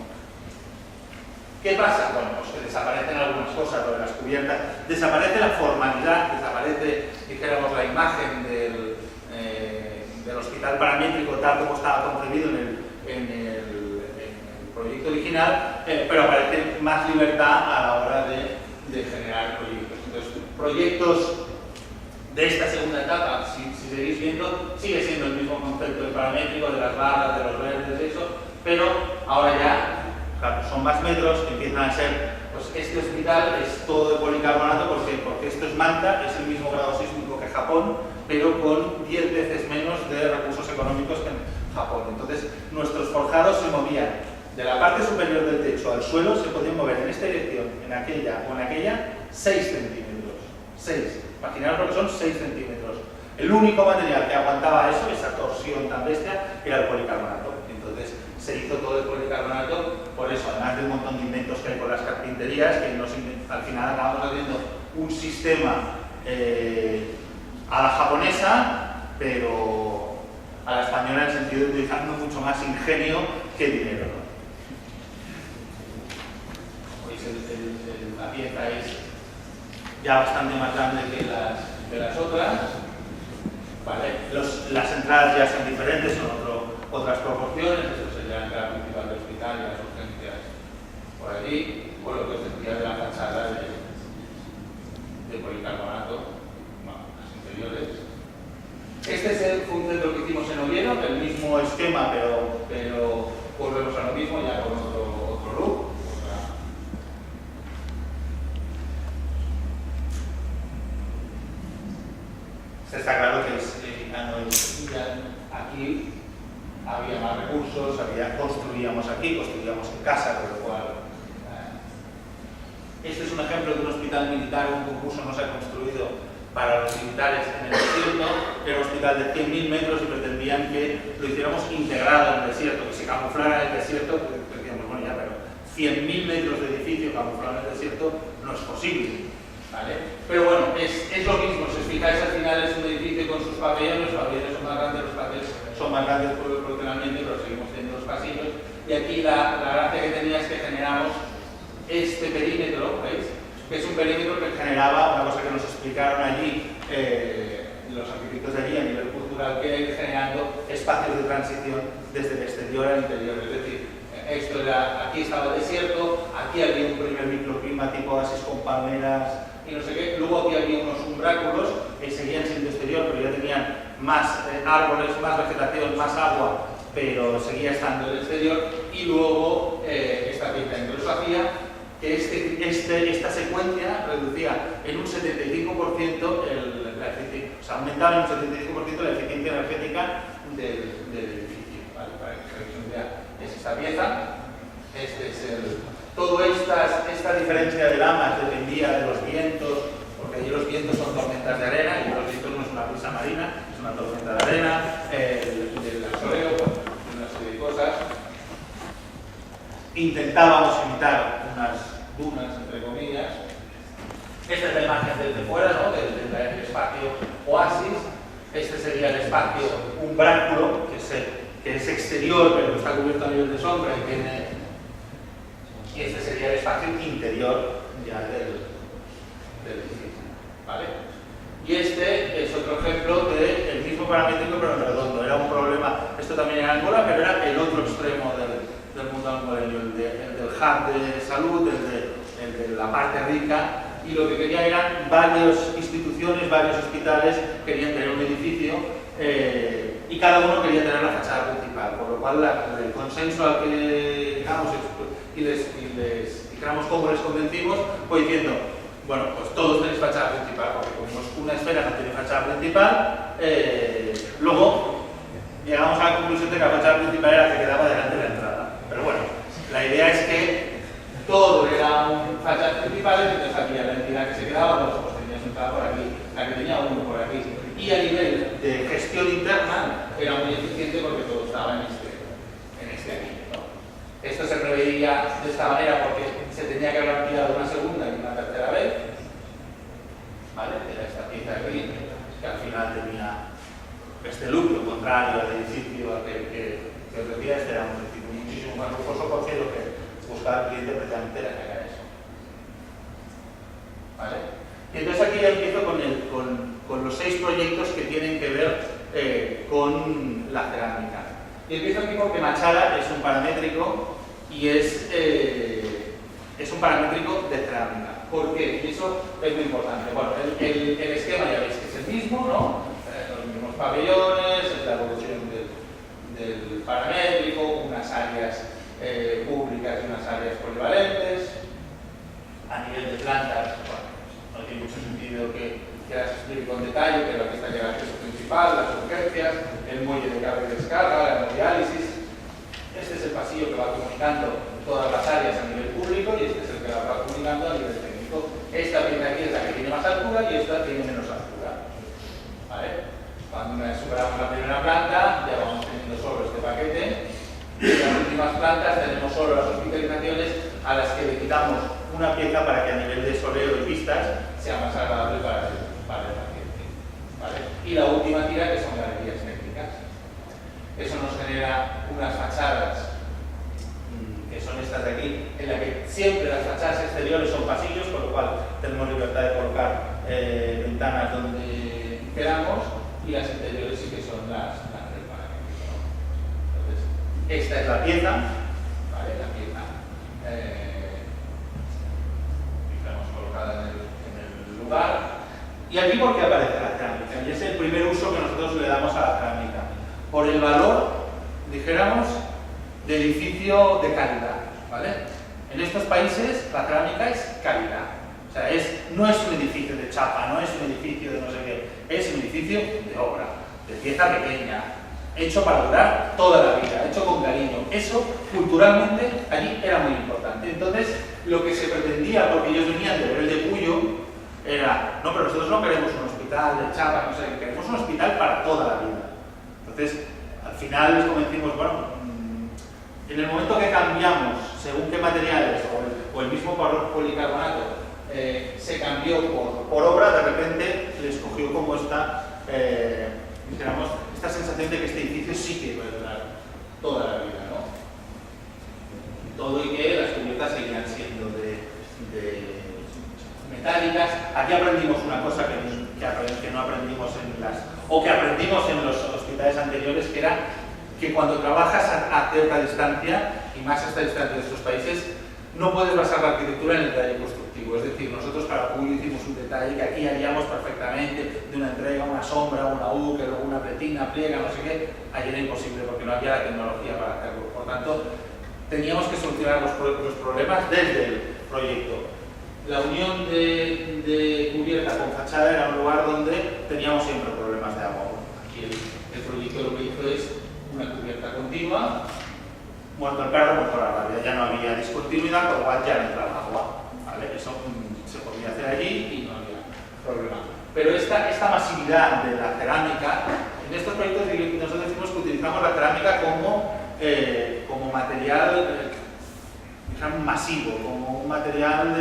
¿Qué pasa? Bueno, pues que desaparecen algunas cosas, lo de las cubiertas, desaparece la formalidad, desaparece, dijéramos, la imagen del hospital paramétrico tal como estaba concebido en el proyecto original, pero aparece más libertad a la hora de generar proyectos. Entonces, proyectos de esta segunda etapa, si seguís viendo, sigue siendo el mismo concepto del paramétrico, de las barras, de los verdes, eso, pero ahora ya, claro, son más metros, empiezan a ser, pues este hospital es todo de policarbonato, porque esto es Manta, es el mismo grado sísmico que Japón, pero con 10 veces menos de recursos económicos que en Japón. Entonces, nuestros forjados se movían de la parte superior del techo al suelo, se podían mover en esta dirección, en aquella o en aquella, 6 centímetros. 6. Imaginaos lo que son 6 centímetros. El único material que aguantaba eso, esa torsión tan bestia, era el policarbonato. Entonces, se hizo todo el policarbonato, por eso, además de un montón de inventos que hay con las carpinterías, que al final acabamos haciendo un sistema a la japonesa, pero a la española en el sentido de utilizando mucho más ingenio que dinero, ¿no? La pieza es ya bastante más grande que las otras, ¿vale? Las entradas ya son diferentes, son otras proporciones, esto sería la entrada principal del hospital y las urgencias por allí, por lo que os decía de la fachada de policarbonato, bueno, las interiores. Este fue un centro que hicimos en Oviedo, el mismo esquema, pero volvemos a lo mismo, ya con otro look. Está claro que aquí había más recursos, construíamos en casa, con lo cual este es un ejemplo de un hospital militar. Un concurso no se ha construido para los militares en el desierto, era un hospital de 100.000 metros y pretendían que lo hiciéramos integrado en el desierto, que se camuflara en el desierto, porque decíamos, bueno, ya, pero 100.000 metros de edificio camuflado en el desierto no es posible, ¿vale? Pero bueno, es lo mismo. Si os fijáis, al final es un edificio con sus pabellones, los pabellones son más grandes, los pasillos son más grandes proporcionalmente, pero seguimos teniendo los pasillos. Y aquí la gracia que tenía es que generamos este perímetro, ¿veis? Que es un perímetro que generaba una cosa que nos explicaron allí los arquitectos de allí a nivel cultural, que era generando espacios de transición desde el exterior al interior. Es decir, aquí estaba el desierto, aquí había un primer microclima tipo oasis con palmeras y no sé qué, luego aquí había unos umbráculos que seguían siendo exterior, pero ya tenían más árboles, más vegetación, más agua, pero seguía estando el exterior, y luego esta pieza. Entonces eso hacía que esta secuencia reducía en un 75% la eficiencia, o sea, aumentaba en un 75% la eficiencia energética del edificio, ¿vale? Para que se vea, es esta pieza, toda esta diferencia de lamas dependía de los vientos, porque allí los vientos son tormentas de arena, y los vientos no es una brisa marina, es una tormenta de arena, del asoleo, una serie de cosas. Intentábamos imitar unas dunas, entre comillas. Esta es la imagen desde fuera, ¿no? Del espacio oasis. Este sería el espacio umbráculo, que es exterior, pero que está cubierto a nivel de sombra y este sería el espacio interior ya del edificio, ¿vale? Y este es otro ejemplo del mismo paramétrico, pero en redondo. Era un problema, esto también era Angola, pero era el otro extremo del mundo angoleño, el del hub de salud, el de la parte rica, y lo que quería eran varias instituciones, varios hospitales querían tener un edificio y cada uno quería tener la fachada principal, por lo cual el consenso al que llegamos y dijéramos cómo les convencimos fue diciendo, bueno, pues todos tenéis fachada principal, porque como una esfera no tiene fachada principal, luego llegamos a la conclusión de que la fachada principal era la que quedaba delante de la entrada. Pero bueno, la idea es que todo era fachadas principales, entonces había la entidad que se quedaba, los ojos tenían sentada por aquí, la que tenía uno por aquí. Y a nivel de gestión interna era muy eficiente porque todo estaba en este aquí, ¿no? Esto se preveía de esta manera porque se tenía que haber ampliado una segunda y una tercera vez, ¿vale? Era esta pieza aquí, que al final tenía este núcleo contrario al edificio al que os decía. Este era un edificio muchísimo más lujoso porque lo que buscaba el cliente precisamente era que haga eso, ¿vale? Y entonces aquí ya empiezo con los 6 proyectos que tienen que ver con la cerámica. Y empiezo aquí porque Machara es un paramétrico y es un paramétrico de cerámica. ¿Por qué? Y eso es muy importante. Bueno, el esquema ya veis que es el mismo, ¿no? Los mismos pabellones, la evolución del paramétrico, unas áreas públicas y unas áreas polivalentes. A nivel de plantas, bueno, no tiene mucho sentido que las explique con detalle, pero aquí está ya el acceso principal, las urgencias, el muelle de carga y descarga, la hemodiálisis. Este es el pasillo que va comunicando todas las áreas a nivel público y este es el que va comunicando a nivel técnico. Esta pieza aquí es la que tiene más altura y esta tiene menos altura, ¿vale? Cuando superamos la primera planta ya vamos teniendo solo este paquete. En las últimas plantas tenemos solo las hospitalizaciones a las que le quitamos una pieza para que a nivel de soleo y pistas sea más agradable para el paciente, ¿vale? Y la última tira, que son galerías técnicas. Eso nos genera unas fachadas que son estas de aquí, en la que siempre las fachadas exteriores son pasillos, con lo cual tenemos libertad de colocar ventanas donde queramos, y las interiores sí que son las del paramétrico, ¿no? Entonces, esta es la pieza, ¿vale? La pieza digamos colocada en el lugar. Y aquí, ¿por qué aparece la cerámica? Y es el primer uso que nosotros le damos a la cerámica. Por el valor, dijéramos, de edificio de calidad, ¿vale? En estos países la cerámica es calidad. O sea, no es un edificio de chapa, no es un edificio de no sé qué, es un edificio de obra, de pieza pequeña, hecho para durar toda la vida, hecho con cariño. Eso, culturalmente, allí era muy importante. Entonces, lo que se pretendía, porque ellos venían de ver el de Puyo, era, no, pero nosotros no queremos un hospital de chapa, no sé, queremos un hospital para toda la vida. Entonces, al final les convencimos, bueno, en el momento que cambiamos, según qué materiales, o el mismo policarbonato, se cambió por obra, de repente les cogió como esta, dijéramos, esta sensación de que este edificio sí que puede durar toda la vida, ¿no? Todo y que las cubiertas seguían siendo de metálicas. Aquí aprendimos una cosa que no aprendimos que aprendimos en los hospitales anteriores, que era que cuando trabajas a cierta distancia, y más a esta distancia de estos países, no puedes basar la arquitectura en el detalle constructivo. Es decir, nosotros para Puyo hicimos un detalle que aquí haríamos perfectamente, de una entrega, una sombra, una U, que luego una pretina, pliega, no sé qué. Allí era imposible porque no había la tecnología para hacerlo. Por tanto, teníamos que solucionar los problemas desde el proyecto. La unión de cubierta con fachada era un lugar donde teníamos siempre problemas de agua. Aquí el proyecto lo que hizo es una cubierta continua, muerto el perro, muerto la rabia. Ya no había discontinuidad, por lo cual ya no entraba agua, ¿vale? Eso se podía hacer allí y no había problema. Pero esta masividad de la cerámica, en estos proyectos nosotros decimos que utilizamos la cerámica como material masivo, como un material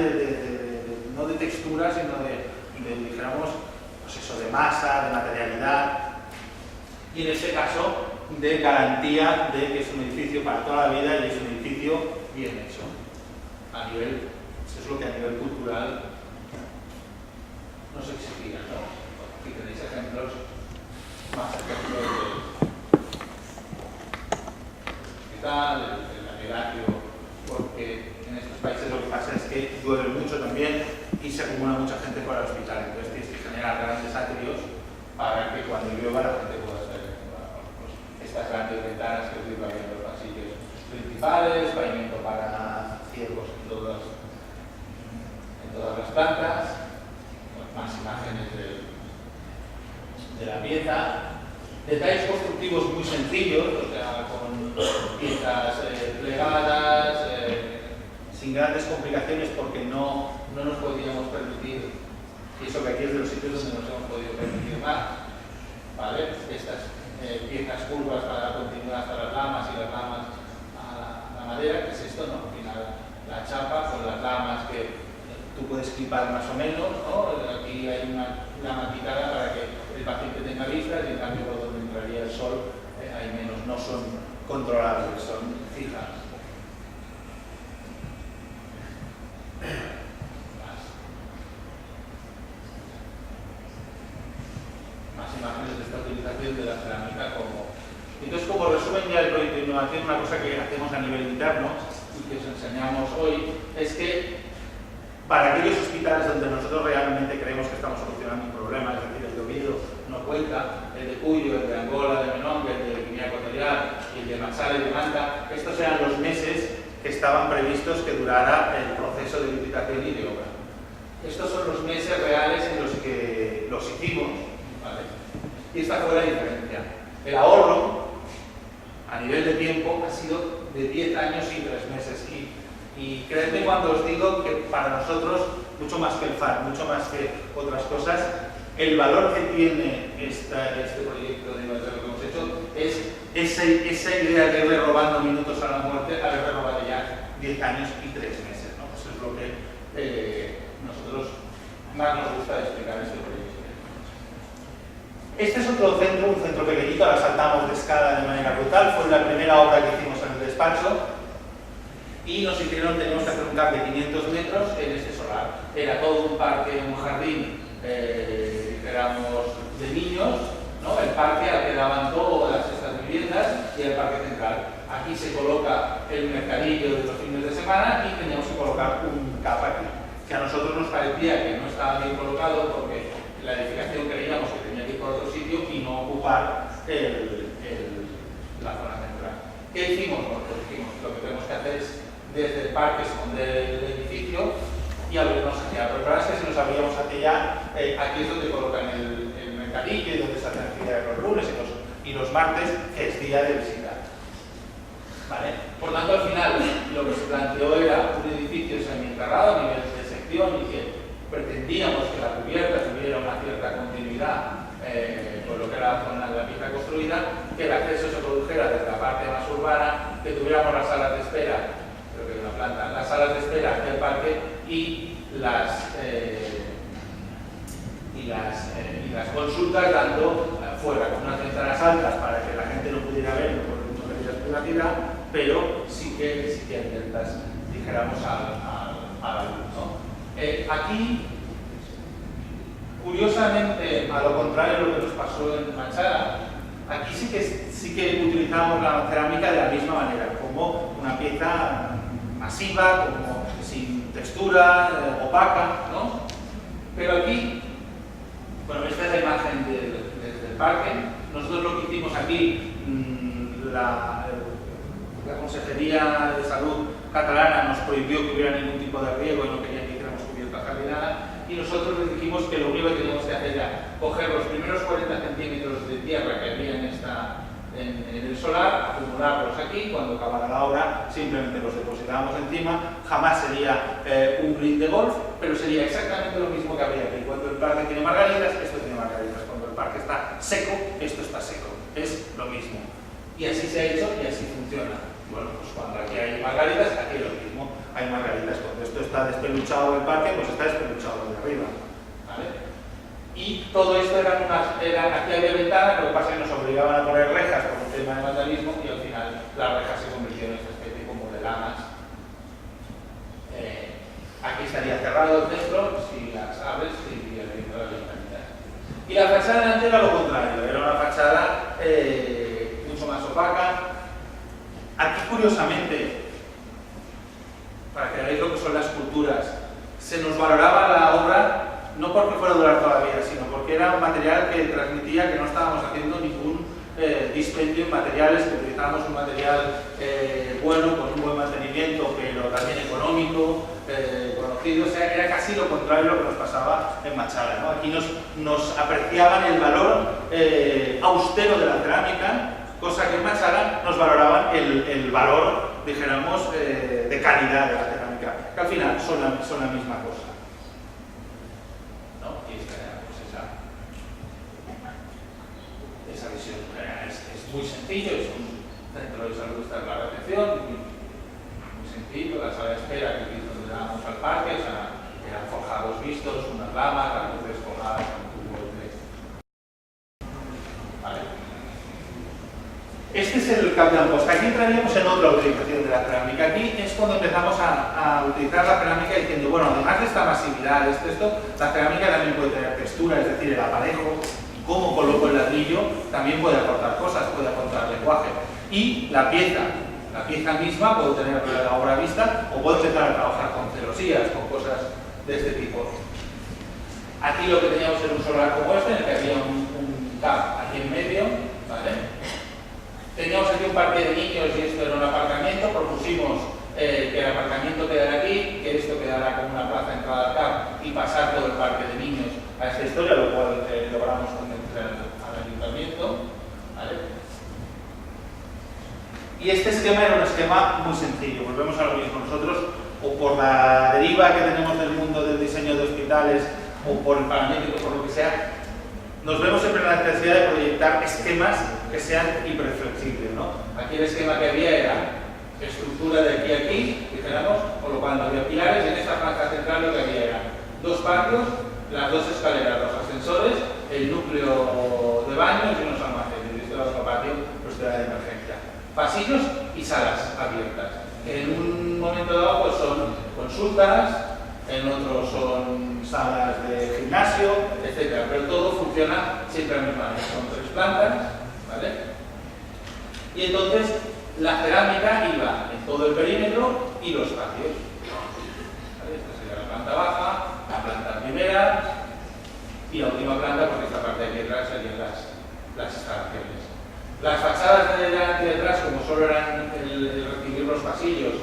no de textura, sino de dijéramos, pues eso, de masa, de materialidad, y en este caso de garantía de que es un edificio para toda la vida y es un edificio bien hecho. Eso es lo que a nivel cultural nos exigía, ¿no? Aquí tenéis ejemplos, más ejemplos del anelario, porque en estos países lo que pasa es que llueve mucho también y se acumula mucha gente fuera del hospital. Entonces tienes que generar grandes atrios para que cuando llueva la gente pueda salir. Estas grandes ventanas que os digo en los pasillos principales, pavimento para ciegos en todas las plantas, más imágenes de la pieza. Detalles constructivos muy sencillos, o sea, con piezas plegadas, sin grandes complicaciones porque no nos podíamos permitir, y eso que aquí es de los sitios donde nos hemos podido permitir más, ¿vale? Estas piezas curvas para continuar hasta las lamas y las lamas a la madera, que es esto, ¿no? Al final la chapa con las lamas que tú puedes clipar más o menos, ¿no? Aquí hay una lama quitada para que el paciente tenga vistas y en cambio por donde entraría el sol hay menos, no son controlables, son fijas. Más imágenes de esta utilización de la cerámica como... Entonces, como resumen ya el proyecto de innovación, una cosa que hacemos a nivel interno y que os enseñamos hoy es que para aquellos hospitales donde nosotros realmente creemos que estamos solucionando un problema, es decir, el de Oviedo no cuenta, el de Cuyo, el de Angola, el de Menongue, el de Guinea Ecuatorial y el de Marsala y de Manta, estos eran los meses que estaban previstos que durara el proceso de licitación y de obra. Estos son los meses reales en los que los hicimos, ¿vale? Y esta fue la diferencia. El ahorro a nivel de tiempo ha sido de 10 años y 3 meses. Y créanme cuando os digo que para nosotros, mucho más que el FAR, mucho más que otras cosas, el valor que tiene este proyecto de innovación que hemos hecho es esa idea de irle robando minutos a la muerte, haberle robado ya 10 años y 3 meses, ¿no? Eso es lo que nosotros más nos gusta explicar este proyecto. Este es otro centro, un centro pequeñito, ahora saltamos de escala de manera brutal, fue la primera obra que hicimos en el despacho y nos hicieron, tenemos que hacer un cambio de 500 metros en este solar. Era todo un parque, un jardín, dijéramos, de niños, ¿no? El parque al que daban todas estas viviendas y el parque central. Aquí se coloca el mercadillo de los fines de semana y teníamos que colocar un CAP aquí, que a nosotros nos parecía que no estaba bien colocado porque la edificación creíamos que tenía que ir por otro sitio y no ocupar la zona central. ¿Qué hicimos? Pues dijimos, lo que tenemos que hacer es desde el parque esconder el edificio y abrirnos hacia allá. Pero la verdad es que si nos abríamos hacia allá, aquí es donde colocan el mercadillo y donde se hacen actividades los lunes y los martes, que es día de visita. ¿Vale? Por tanto, al final, lo que se planteó era un edificio semi-enterrado a nivel de sección y que pretendíamos que la cubierta tuviera una cierta continuidad con lo que era la zona de la pieza construida, que el acceso se produjera desde la parte más urbana, que tuviéramos las salas de espera, creo que hay una planta, las salas de espera del parque y las consultas dando fuera, con unas ventanas altas para que la gente no pudiera verlo por medidas de privacidad, pero sí que atentas, dijéramos, a la luz, ¿no? Aquí, curiosamente, a lo contrario de lo que nos pasó en Machala, aquí sí que utilizamos la cerámica de la misma manera, como una pieza masiva, como sin textura, opaca, ¿no? Pero aquí, bueno, esta es la imagen desde el parque. Nosotros lo que hicimos aquí, la Consejería de Salud catalana nos prohibió que hubiera ningún tipo de riego y no quería que hiciéramos cubierta jardinada, y nosotros les dijimos que lo único que teníamos que hacer era coger los primeros 40 centímetros de tierra que había en el solar, acumularlos aquí, cuando acabara la obra simplemente los depositábamos encima. Jamás sería un green de golf, pero sería exactamente lo mismo que habría aquí. Cuando el parque tiene margaritas, esto tiene margaritas. Cuando el parque está seco, esto está seco. Es lo mismo. Y así se ha hecho y así funciona. Bueno, pues cuando aquí hay margaritas, aquí es lo mismo. Hay margaritas. Cuando esto está despeluchado el parque, pues está despeluchado de arriba. ¿Vale? Y todo esto aquí había ventanas, lo que pasa es que nos obligaban a poner rejas por un tema de vandalismo y al final las rejas se convirtieron en esta especie como de lamas. Aquí estaría cerrado el centro, si las abres, y dentro de las ventanitas. Y la fachada delante era lo contrario, era una fachada mucho más opaca. Aquí, curiosamente, para que veáis lo que son las culturas, se nos valoraba la obra no porque fuera a durar toda la vida, sino porque era un material que transmitía que no estábamos haciendo ningún dispendio en materiales, que utilizábamos un material bueno, con un buen mantenimiento, pero también económico, conocido. O sea, era casi lo contrario de lo que nos pasaba en Machala, ¿no? Aquí nos apreciaban el valor austero de la cerámica, cosa que en Machala nos valoraban el valor, dijéramos, de calidad de la cerámica. cerámica, que al final son la misma cosa, ¿no? Y pues esa visión es muy sencillo, es un centro de salud, está en la recepción, muy sencillo, la sala de espera que es donde dábamos al parque, o sea, eran forjados vistos, unas lamas, las luces forjadas con tubos de... ¿Vale? Este es el Captain Post. Aquí entraríamos en otra utilización de la cerámica. Aquí es cuando empezamos a utilizar la cerámica diciendo, bueno, además de esta masividad, la cerámica también puede tener textura, es decir, el aparejo, cómo coloco el ladrillo, también puede aportar cosas, puede aportar lenguaje. Y la pieza misma puedo tener la obra vista o puedo empezar a trabajar con celosías, con cosas de este tipo. Aquí lo que teníamos era un solar como este, en el que había un cap aquí en medio, ¿vale? Teníamos aquí un parque de niños y esto era un aparcamiento, propusimos que el aparcamiento quedara aquí, que esto quedara como una plaza entrada al CAP y pasar todo el parque de niños a esta historia, lo cual logramos convencer al ayuntamiento, ¿vale? Y este esquema era un esquema muy sencillo, volvemos a lo mismo. Nosotros, o por la deriva que tenemos del mundo del diseño de hospitales, o por el paramétrico, por lo que sea, nos vemos siempre en la necesidad de proyectar esquemas que sean hiperflexibles, ¿no? Aquí el esquema que había era estructura de aquí a aquí, dijéramos, con lo cual no había pilares, y en esta franja central lo que había eran dos patios, las dos escaleras, los ascensores, el núcleo de baños y unos almacenes. Esto era otro patio, pues era de emergencia. Pasillos y salas abiertas. En un momento dado pues son consultas, en otros son salas de gimnasio, etc. Pero todo funciona siempre a la misma manera. Son 3 plantas, ¿vale? Y entonces la cerámica iba en todo el perímetro y los patios. ¿Vale? Esta sería la planta baja, la planta primera y la última planta, porque esta parte de aquí atrás serían las instalaciones. Las fachadas de delante y detrás, como solo eran el recibir los pasillos,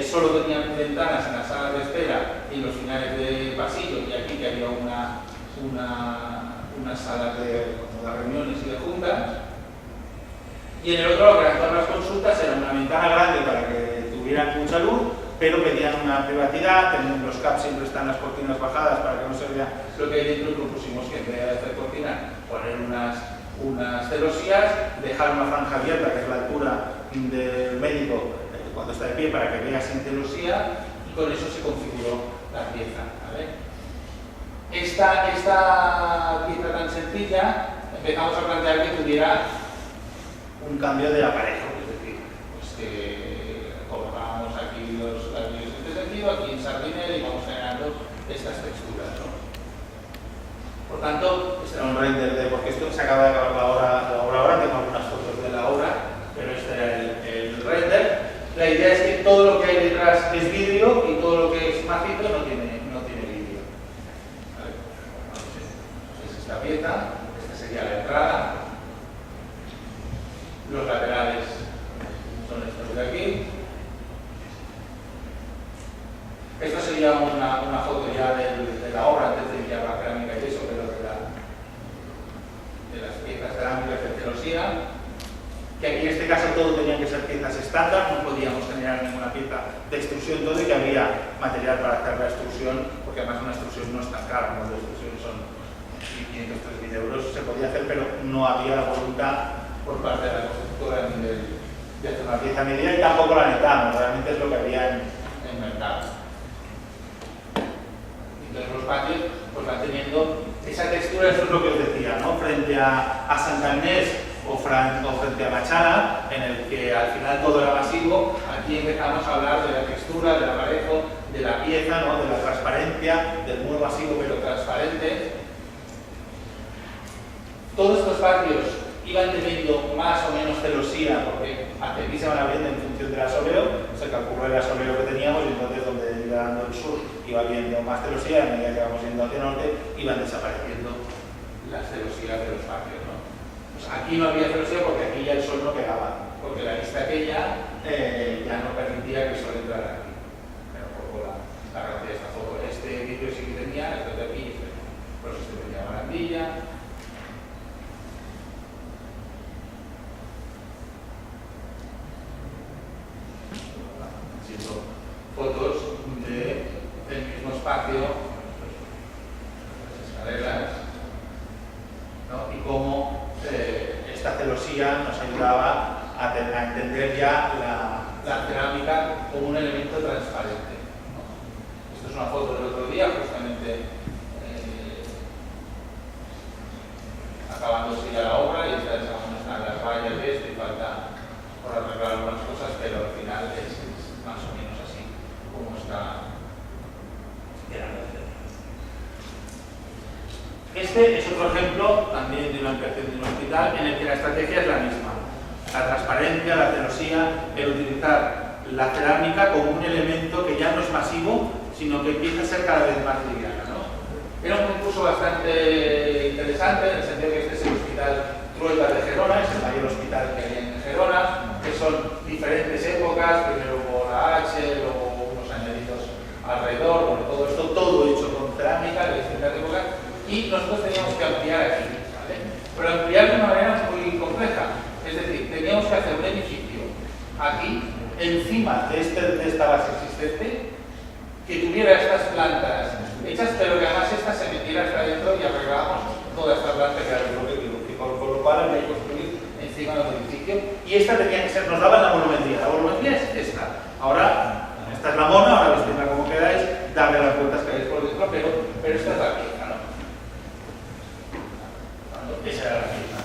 solo tenían ventanas en las salas de espera y en los finales de pasillo, y aquí que había unas salas de reuniones y de juntas. Y en el otro, lo que eran todas las consultas, era una ventana grande para que tuvieran mucha luz, pero pedían una privacidad, los caps siempre están las cortinas bajadas para que no se vea lo que hay dentro, y propusimos que en vez de hacer cortina, poner unas celosías, dejar una franja abierta, que es la altura del médico cuando está de pie, para que vea sin celosía, y con eso se configuró la pieza, ¿vale? Esta pieza tan sencilla, empezamos a plantear que tuviera un cambio de aparejo, es decir, pues que colocábamos aquí los ladrillos en este sentido, aquí en sardinero, y vamos generando estas texturas, ¿no? Por tanto, este era un render de, porque esto se acaba de acabar la obra ahora, tengo algunas fotos de la obra, pero este era el render. La idea es que todo lo que hay detrás es vidrio y todo lo que es macizo no tiene vidrio. ¿Vale? Entonces esta pieza, esta sería la entrada. Los laterales son estos de aquí. Esta sería una foto ya de la obra antes de enviar la cerámica y eso, pero de las piezas cerámicas de celosía, que aquí en este caso todo tenían que ser piezas estándar, no podíamos generar ninguna pieza de extrusión, todo, y que había material para hacer la extrusión, porque además una extrusión no es tan cara, como la extrusión son 500 3.000 euros, se podía hacer, pero no había la voluntad por parte de la constructora de hacer una pieza medida, y tampoco la necesitamos, realmente es lo que había en mercado. Entonces los patios pues van teniendo esa textura, eso es lo que os decía, ¿no? Frente a Santa Inés o frente a Machana, en el que al final todo era masivo, aquí empezamos a hablar de la textura, del aparejo, de la pieza, ¿no? De la transparencia, del muro masivo pero transparente. Todos estos patios iban teniendo más o menos celosía, porque hacia aquí se van abriendo en función del asoleo, se calculó el asoleo que teníamos, y entonces donde iba dando el sur iba viendo más celosía, a medida que vamos yendo hacia el norte iban desapareciendo las celosías de los patios, ¿no? Pues aquí no había celosía porque aquí ya el sol no pegaba, porque la vista aquella ya no permitía que el sol entrara aquí. Pero un poco la gracia de esta foto. Este vídeo sí que tenía, este de aquí, pues este tenía barandilla. Fotos espacio, las escaleras, ¿no? Y cómo esta celosía nos ayudaba a entender ya la cerámica como un elemento transparente, ¿no? Esto es una foto del otro día, justamente acabándose ya la obra, y esta es las vallas de esto y falta por arreglar algunas cosas, pero al final es más o menos así como está. Este es otro ejemplo también de una ampliación de un hospital en el que la estrategia es la misma. La transparencia, la celosía, el utilizar la cerámica como un elemento que ya no es masivo, sino que empieza a ser cada vez más liviana, ¿no? Era un concurso bastante interesante, en el sentido que este es el Hospital Trueta de Gerona, es el mayor hospital que hay en Gerona, que son diferentes épocas, primero hubo la H, luego unos añadidos alrededor, bueno, todo esto, todo hecho con cerámica de distintas épocas, y nosotros teníamos que ampliar aquí, ¿vale? Pero ampliar de una manera muy compleja, es decir, teníamos que hacer un edificio aquí, encima de esta base existente, que tuviera estas plantas hechas, pero que además esta se metiera hasta adentro y arreglábamos toda esta planta que era el bloque quirúrgico, con lo cual había que construir encima del edificio, y esta tenía que ser, nos daban la volumetría es esta. Ahora, esta es la mona, ahora vestirla como queráis, darle las vueltas que hay por dentro, pero esta es la pieza, ¿no? Esa era la pieza.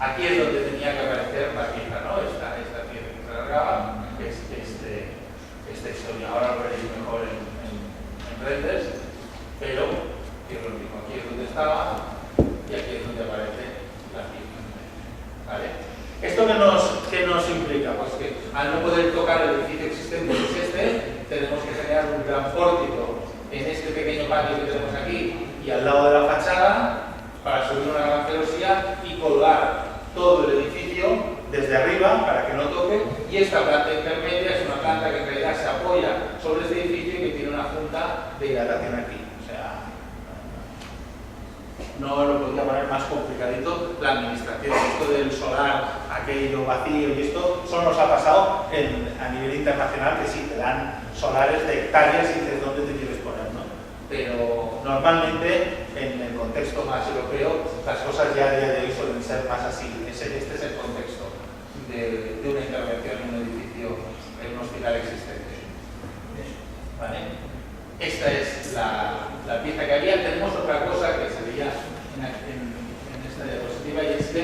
Aquí es donde tenía que aparecer la pieza, ¿no? Esta pieza que se alargaba, esta historia. Ahora lo veréis mejor en renders, pero es lo mismo. Aquí es donde estaba y aquí es donde aparece la pieza, ¿vale? ¿Esto qué nos implica? Pues que al no poder tocar el edificio existente que es este, tenemos que generar un gran pórtico en este pequeño patio que tenemos aquí y al lado de la fachada para subir una gran celosía y colgar todo el edificio desde arriba para que no toque, y esta planta intermedia es una planta que en realidad se apoya sobre este edificio y que tiene una junta de hidratación aquí. O sea, no lo podría poner más complicadito la administración. Esto del solar, aquello vacío y esto, solo nos ha pasado a nivel internacional, que sí, te dan solares de hectáreas y dices dónde te quieres poner, ¿no? Pero normalmente en el contexto más europeo las cosas ya a día de hoy suelen ser más así. Este es el contexto de una intervención en un edificio, en un hospital existente. ¿Vale? Esta es la pieza que había. Tenemos otra cosa que se veía en esta diapositiva, y es que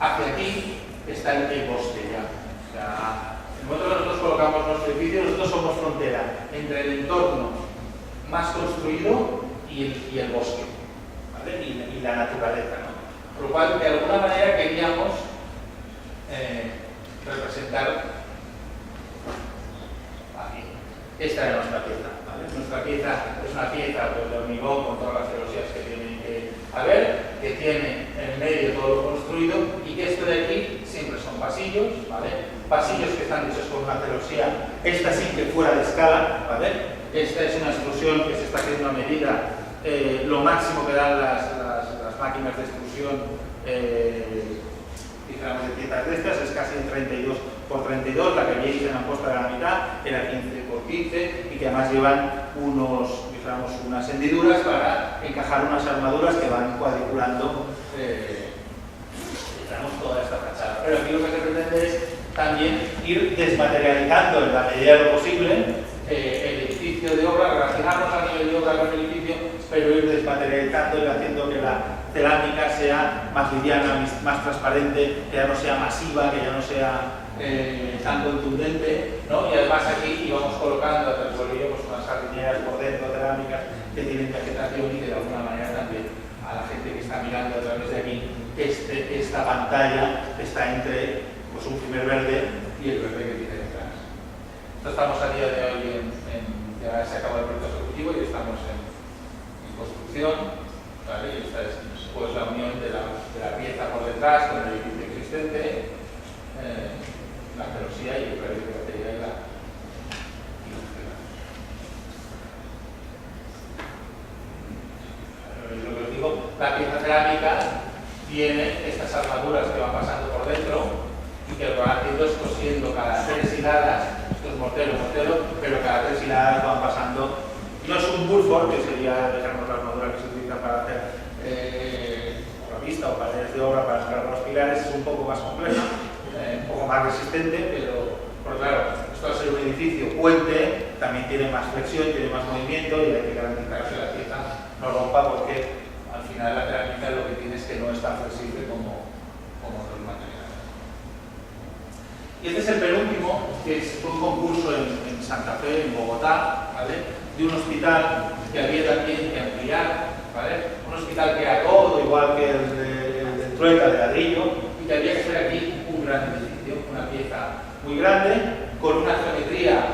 hacia aquí está el bosque ya. O sea, en el momento que nosotros colocamos nuestro edificio, nosotros somos frontera entre el entorno más construido y el bosque, ¿vale? Y la naturaleza, ¿no? Por lo cual, de alguna manera queríamos representar aquí. Esta era nuestra pieza, ¿vale? Nuestra pieza es una pieza pues, de hormigón con todas las celosías que tiene que haber, que tiene en medio todo lo construido, y que esto de aquí siempre son pasillos, ¿vale? Pasillos que están hechos con una celosía, esta sí que fuera de escala, ¿vale? Esta es una extrusión que se está haciendo a medida, lo máximo que dan las máquinas de extrusión, digamos, de piezas de estas, es casi en 32 por 32, la que veis en la puesta de la mitad era 15 por 15, y que además llevan unas hendiduras para encajar unas armaduras que van cuadriculando toda esta fachada. Pero aquí lo que se pretende es también ir desmaterializando en la medida de lo posible el edificio de obra, relacionarnos a nivel de obra con el edificio, pero ir desmaterializando y haciendo que la cerámica sea más liviana, más transparente, que ya no sea masiva, que ya no sea tan contundente, ¿no? Y además aquí íbamos colocando hasta el suelo pues, unas jardineras por dentro, cerámicas que tienen vegetación y que de alguna manera también a la gente que está mirando a través de aquí, esta pantalla está entre pues, un primer verde y el verde que tiene detrás. Entonces estamos a día de hoy ya se acaba el proyecto ejecutivo y estamos en construcción, ¿vale? Y esta es pues, la unión de la pieza por detrás con el edificio existente, la celosía y el verde que batería y la lo que os digo, la pieza cerámica tiene estas armaduras que van pasando por dentro y que lo que van haciendo es cosiendo cada 3 hiladas estos mortero, pero cada 3 hiladas van pasando. No es un Burford, que sería, digamos, la armadura que se utiliza para hacer la vista o paredes de obra para escalar los pilares, es un poco más compleja, un poco más resistente, pero claro, esto al ser un edificio puente, también tiene más flexión, tiene más movimiento y hay que garantizar que la pieza no rompa, porque al final la cerámica lo que tiene es que no es tan flexible como otros materiales. Y este es el penúltimo, que fue un concurso en Santa Fe, en Bogotá, ¿vale? De un hospital que había también que ampliar, ¿vale? Un hospital que era todo igual que el de trueca de ladrillo, y que había que hacer aquí un gran edificio, una pieza muy grande, con una geometría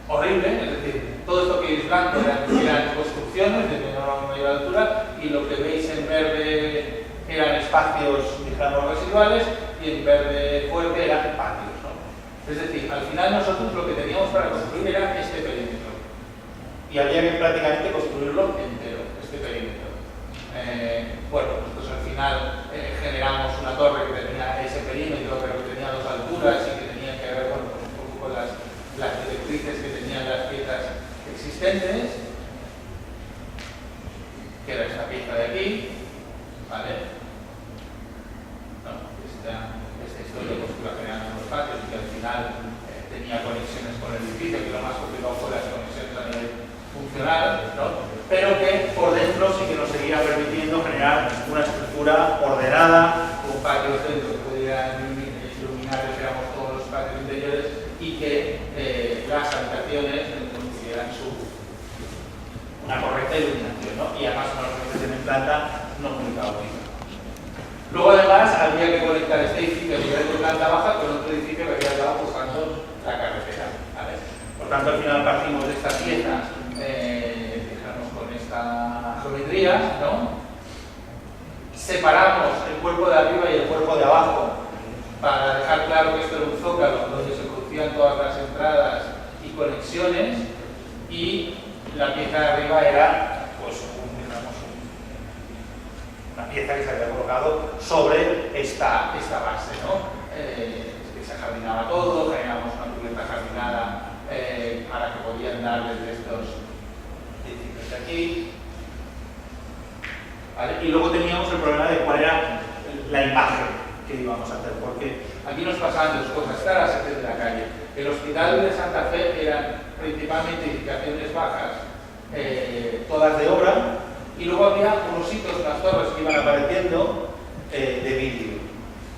horrible, es decir, todo esto que es blanco eran construcciones de menor o mayor altura, y lo que veis en verde eran espacios, digamos, residuales, y en verde fuerte eran patios, ¿no? Es decir, al final nosotros lo que teníamos para construir era este perímetro, y había que prácticamente construirlo entero, este perímetro. Bueno, nosotros al final generamos una torre que tenía ese perímetro, pero que tenía 2 alturas y que tenía que ver, bueno, pues un poco con las directrices que tenían las piezas existentes, que era esta pieza de aquí, ¿vale? No, esta historia pues la generamos en los patios y que al final tenía conexiones con el edificio, que lo más complicado fue las conexiones a nivel funcional, ¿no? Pero que por dentro sí que nos seguía permitiendo generar una estructura ordenada, con patios dentro que pudieran iluminar, digamos, todos los patios interiores, y que las habitaciones tuvieran una correcta iluminación, ¿no? Y además con los que en planta no comunicaba. Luego además había que conectar este edificio a nivel de planta baja con otro edificio que había estado cruzando la carretera, ¿vale? Por tanto, al final partimos de esta pieza, digamos, con esta geometría, ¿no? Separamos el cuerpo de arriba y el cuerpo de abajo para dejar claro que esto era un zócalo donde se producían todas las entradas y conexiones, y la pieza de arriba era, pues, una pieza que se había colocado sobre esta base, ¿no? Que se jardinaba todo, generamos una cubierta jardinada para que podían dar desde estos edificios de aquí. ¿Vale? Y luego teníamos el problema de cuál era la imagen que íbamos a hacer, porque aquí nos pasaban 2 cosas claras desde la calle. El hospital de Santa Fe eran principalmente edificaciones bajas, todas de obra, y luego había unos hitos, unas torres que iban apareciendo de vidrio.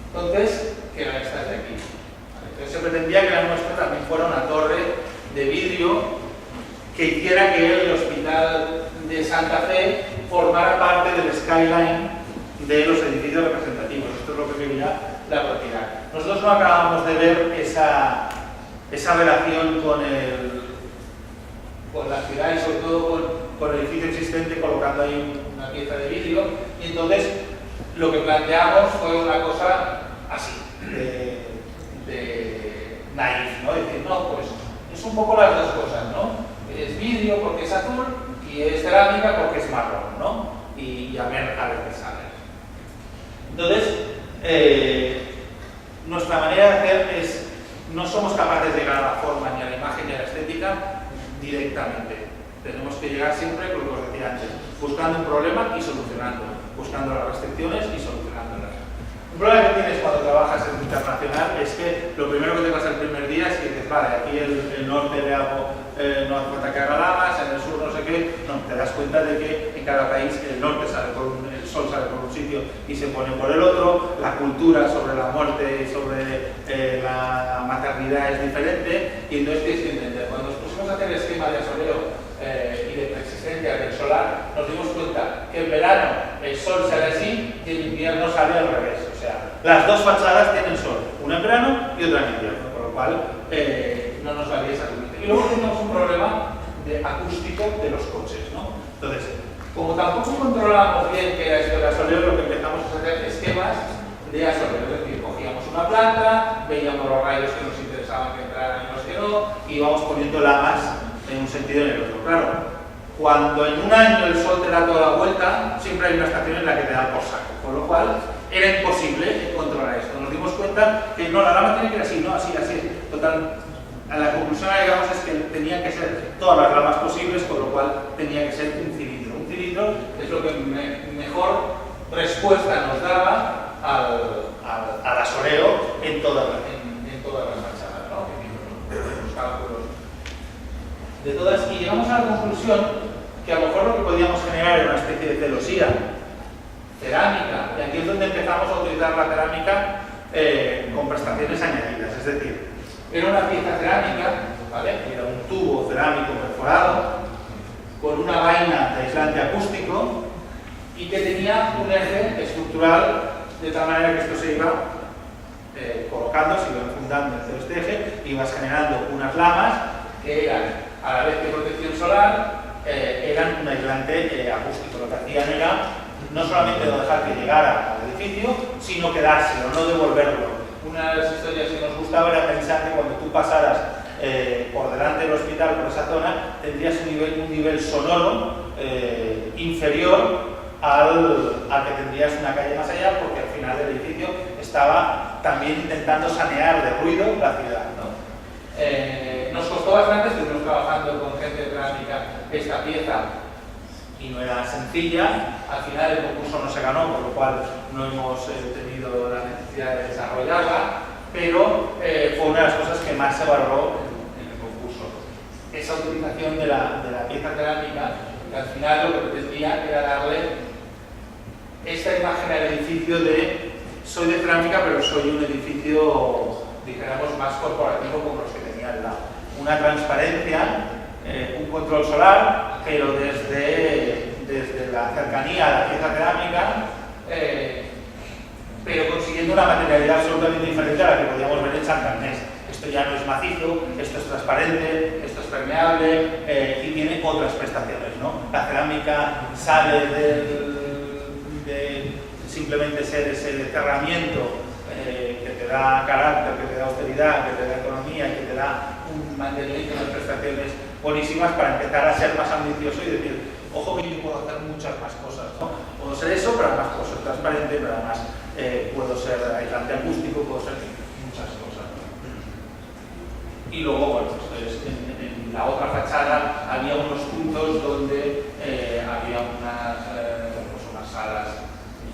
Entonces, que eran estas de aquí. Entonces se pretendía que la nuestra también fuera una torre de vidrio que hiciera que el hospital de Santa Fe formara parte del skyline de los edificios representativos. Esto es lo que quería la propiedad. Nosotros no acabamos de ver esa relación con la ciudad y sobre todo con el edificio existente, colocando ahí una pieza de vidrio, y entonces lo que planteamos fue una cosa así, de naif, ¿no? Es decir, no, pues es un poco las 2 cosas, ¿no? Es vidrio porque es azul y es cerámica porque es marrón, ¿no? Y a ver qué sale. Entonces, nuestra manera de hacer es, no somos capaces de llegar a la forma, ni a la imagen, ni a la estética directamente. Tenemos que llegar siempre, con lo que os decía antes, buscando un problema y solucionándolo, buscando las restricciones y solucionándolas. Un problema que tienes cuando trabajas en internacional es que lo primero que te pasa el primer día es que dices, vale, aquí el norte le hago, no hace falta que haga lamas, en el sur no sé qué. No, te das cuenta de que en cada país el norte sale el sol sale por un sitio y se pone por el otro, la cultura sobre la muerte y sobre la maternidad es diferente, y entonces tienes que entender. Cuando nos pusimos a hacer el esquema de asoleo y de preexistencia del solar, nos dimos cuenta que en verano el sol sale así y en invierno sale al revés. O sea, las 2 fachadas tienen sol, una en verano y otra en invierno, por lo cual no nos valía esa corriente. Y luego tenemos un problema acústico de los coches, ¿no? Entonces, como tampoco controlábamos bien qué era esto de asoleo, lo que empezamos a hacer esquemas de asoleo, es decir, cogíamos una planta, veíamos los rayos que nos interesaban que entraran y los que no, y íbamos poniendo lamas en un sentido y en el otro. Claro, cuando en un año el sol te da toda la vuelta, siempre hay una estación en la que te da por saco, con lo cual era imposible controlar esto. Nos dimos cuenta resulta que no, la rama tiene que ir así, no, así, así. Total, a la conclusión que llegamos es que tenían que ser todas las ramas posibles, con lo cual tenía que ser un cilindro. Un cilindro es lo que mejor respuesta nos daba al asoleo en todas las fachadas, ¿no? Los cálculos de todas, y llegamos a la conclusión que a lo mejor lo que podíamos generar era una especie de celosía cerámica, y aquí es donde empezamos a utilizar la cerámica con prestaciones añadidas, es decir, era una pieza cerámica, ¿vale? Era un tubo cerámico perforado con una vaina de aislante acústico y que tenía un eje estructural de tal manera que esto se iba colocando, se iba enfundando en este eje, ibas generando unas lamas que eran, a la vez que protección solar, eran un aislante acústico. Lo que hacían era no solamente no dejar que llegara al edificio, sino quedárselo, no devolverlo. Una de las historias que nos gustaba era pensar que cuando tú pasaras por delante del hospital, por esa zona, tendrías un nivel sonoro inferior al que tendrías una calle más allá, porque al final del edificio estaba también intentando sanear de ruido la ciudad, ¿no? Nos costó bastante, estuvimos trabajando con gente de cerámica esta pieza y no era sencilla. Al final el concurso no se ganó, por lo cual no hemos tenido la necesidad de desarrollarla, pero fue una de las cosas que más se valoró en el concurso. Esa utilización de la pieza cerámica, que al final lo que pretendía era darle esta imagen al edificio de soy de cerámica, pero soy un edificio, dijéramos, más corporativo como los que tenía al lado. Una transparencia, un control solar, pero desde la cercanía a la pieza cerámica, pero consiguiendo una materialidad absolutamente diferente a la que podíamos ver en San Carnés. Esto ya no es macizo, esto es transparente, esto es permeable y tiene otras prestaciones, ¿no? La cerámica sale de simplemente ser ese cerramiento que te da carácter, que te da austeridad, que te da economía, que te da un mantenimiento de prestaciones buenísimas para empezar a ser más ambicioso y decir, ojo que yo puedo hacer muchas más cosas, ¿no? Puedo ser eso, pero además puedo ser transparente, pero además puedo ser aislante acústico, puedo ser muchas cosas, ¿no? Y luego, bueno, pues, en la otra fachada había unos puntos donde había unas salas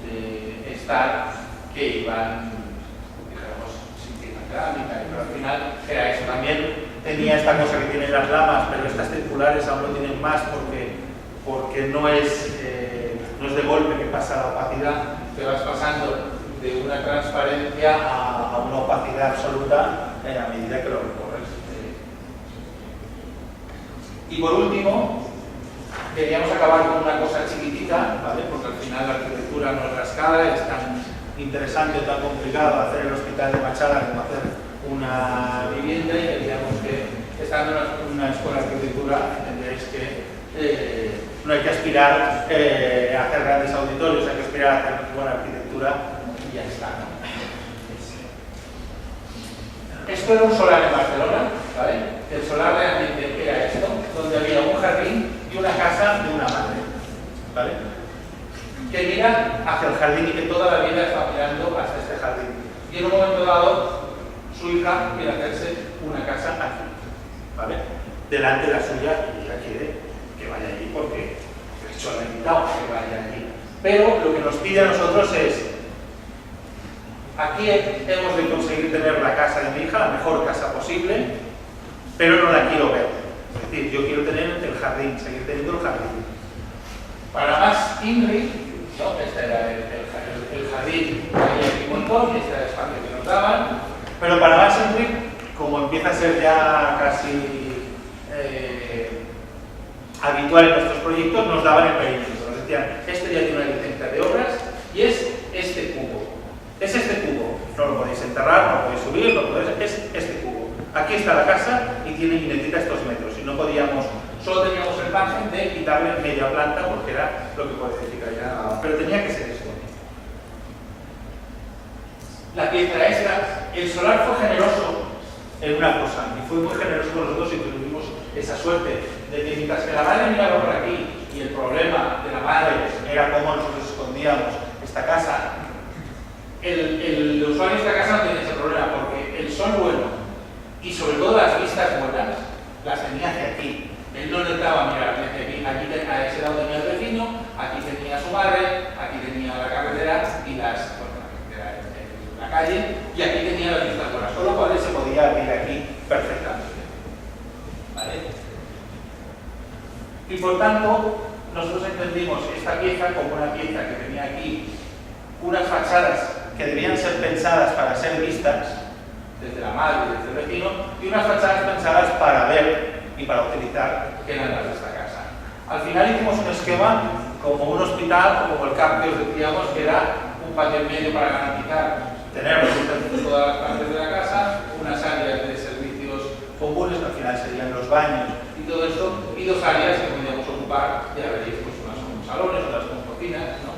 de estar que iban, digamos, sin pieza cerámica, pero al final era eso. También tenía esta cosa que tienen las lamas, pero estas circulares aún lo tienen más porque no es de golpe que pasa la opacidad, te vas pasando de una transparencia a una opacidad absoluta a medida que lo recorres. Y por último, queríamos acabar con una cosa chiquitita, ¿vale? Porque al final la arquitectura no es la escala, es tan interesante o tan complicado hacer el hospital de Machala como hacer una vivienda, y queríamos que, estando en una escuela de arquitectura, entendéis que no hay que aspirar a hacer grandes auditorios, hay que aspirar a hacer buena arquitectura y ya está, ¿no? Esto era un solar en Barcelona, ¿vale? El solar realmente era esto, donde había un jardín y una casa de una madre, ¿vale? Que mira hacia el jardín y que toda la vida está mirando hacia este jardín. Y en un momento dado, su hija quiere hacerse una casa aquí, ¿vale? Delante de la suya, y ella quiere que vaya allí porque de hecho le ha invitado a que vaya allí. Pero lo que nos pide a nosotros es, aquí hemos de conseguir tener la casa de mi hija, la mejor casa posible, pero no la quiero ver. Es decir, yo quiero tener el jardín, seguir teniendo el jardín. Para más INRI, ¿no? Este era el jardín, había aquí un montón, y este era el espacio que nos daban. Pero para más INRI, como empieza a ser ya casi habitual en nuestros proyectos, nos daban el perímetro. Nos decían, este ya tiene una licencia de obras y es este cubo. Es este cubo. No lo podéis enterrar, no lo podéis subir, no podéis, es este cubo. Aquí está la casa y necesita estos metros. Y no podíamos, solo teníamos el margen de quitarle media planta porque era lo que cualifica ya. Pero tenía que ser esto. La pieza era esta. El solar fue generoso en una cosa, y fue muy generoso con nosotros y tuvimos esa suerte de que mientras que la madre miraba por aquí y el problema de la madre era cómo nosotros escondíamos esta casa, el usuario de esta casa no tenía ese por tanto, nosotros entendimos esta pieza como una pieza que tenía aquí unas fachadas que debían ser pensadas para ser vistas desde la madre y desde el vecino, y unas fachadas pensadas para ver y para utilizar, que eran las de esta casa. Al final hicimos un esquema como un hospital, como el CAP que os decíamos, que era un patio en medio para garantizar tener en todas las partes de la casa, unas áreas de servicios comunes, que al final serían los baños y todo esto, y dos áreas que podíamos ocupar, ya veréis, pues unas con salones, otras con cocinas, ¿no?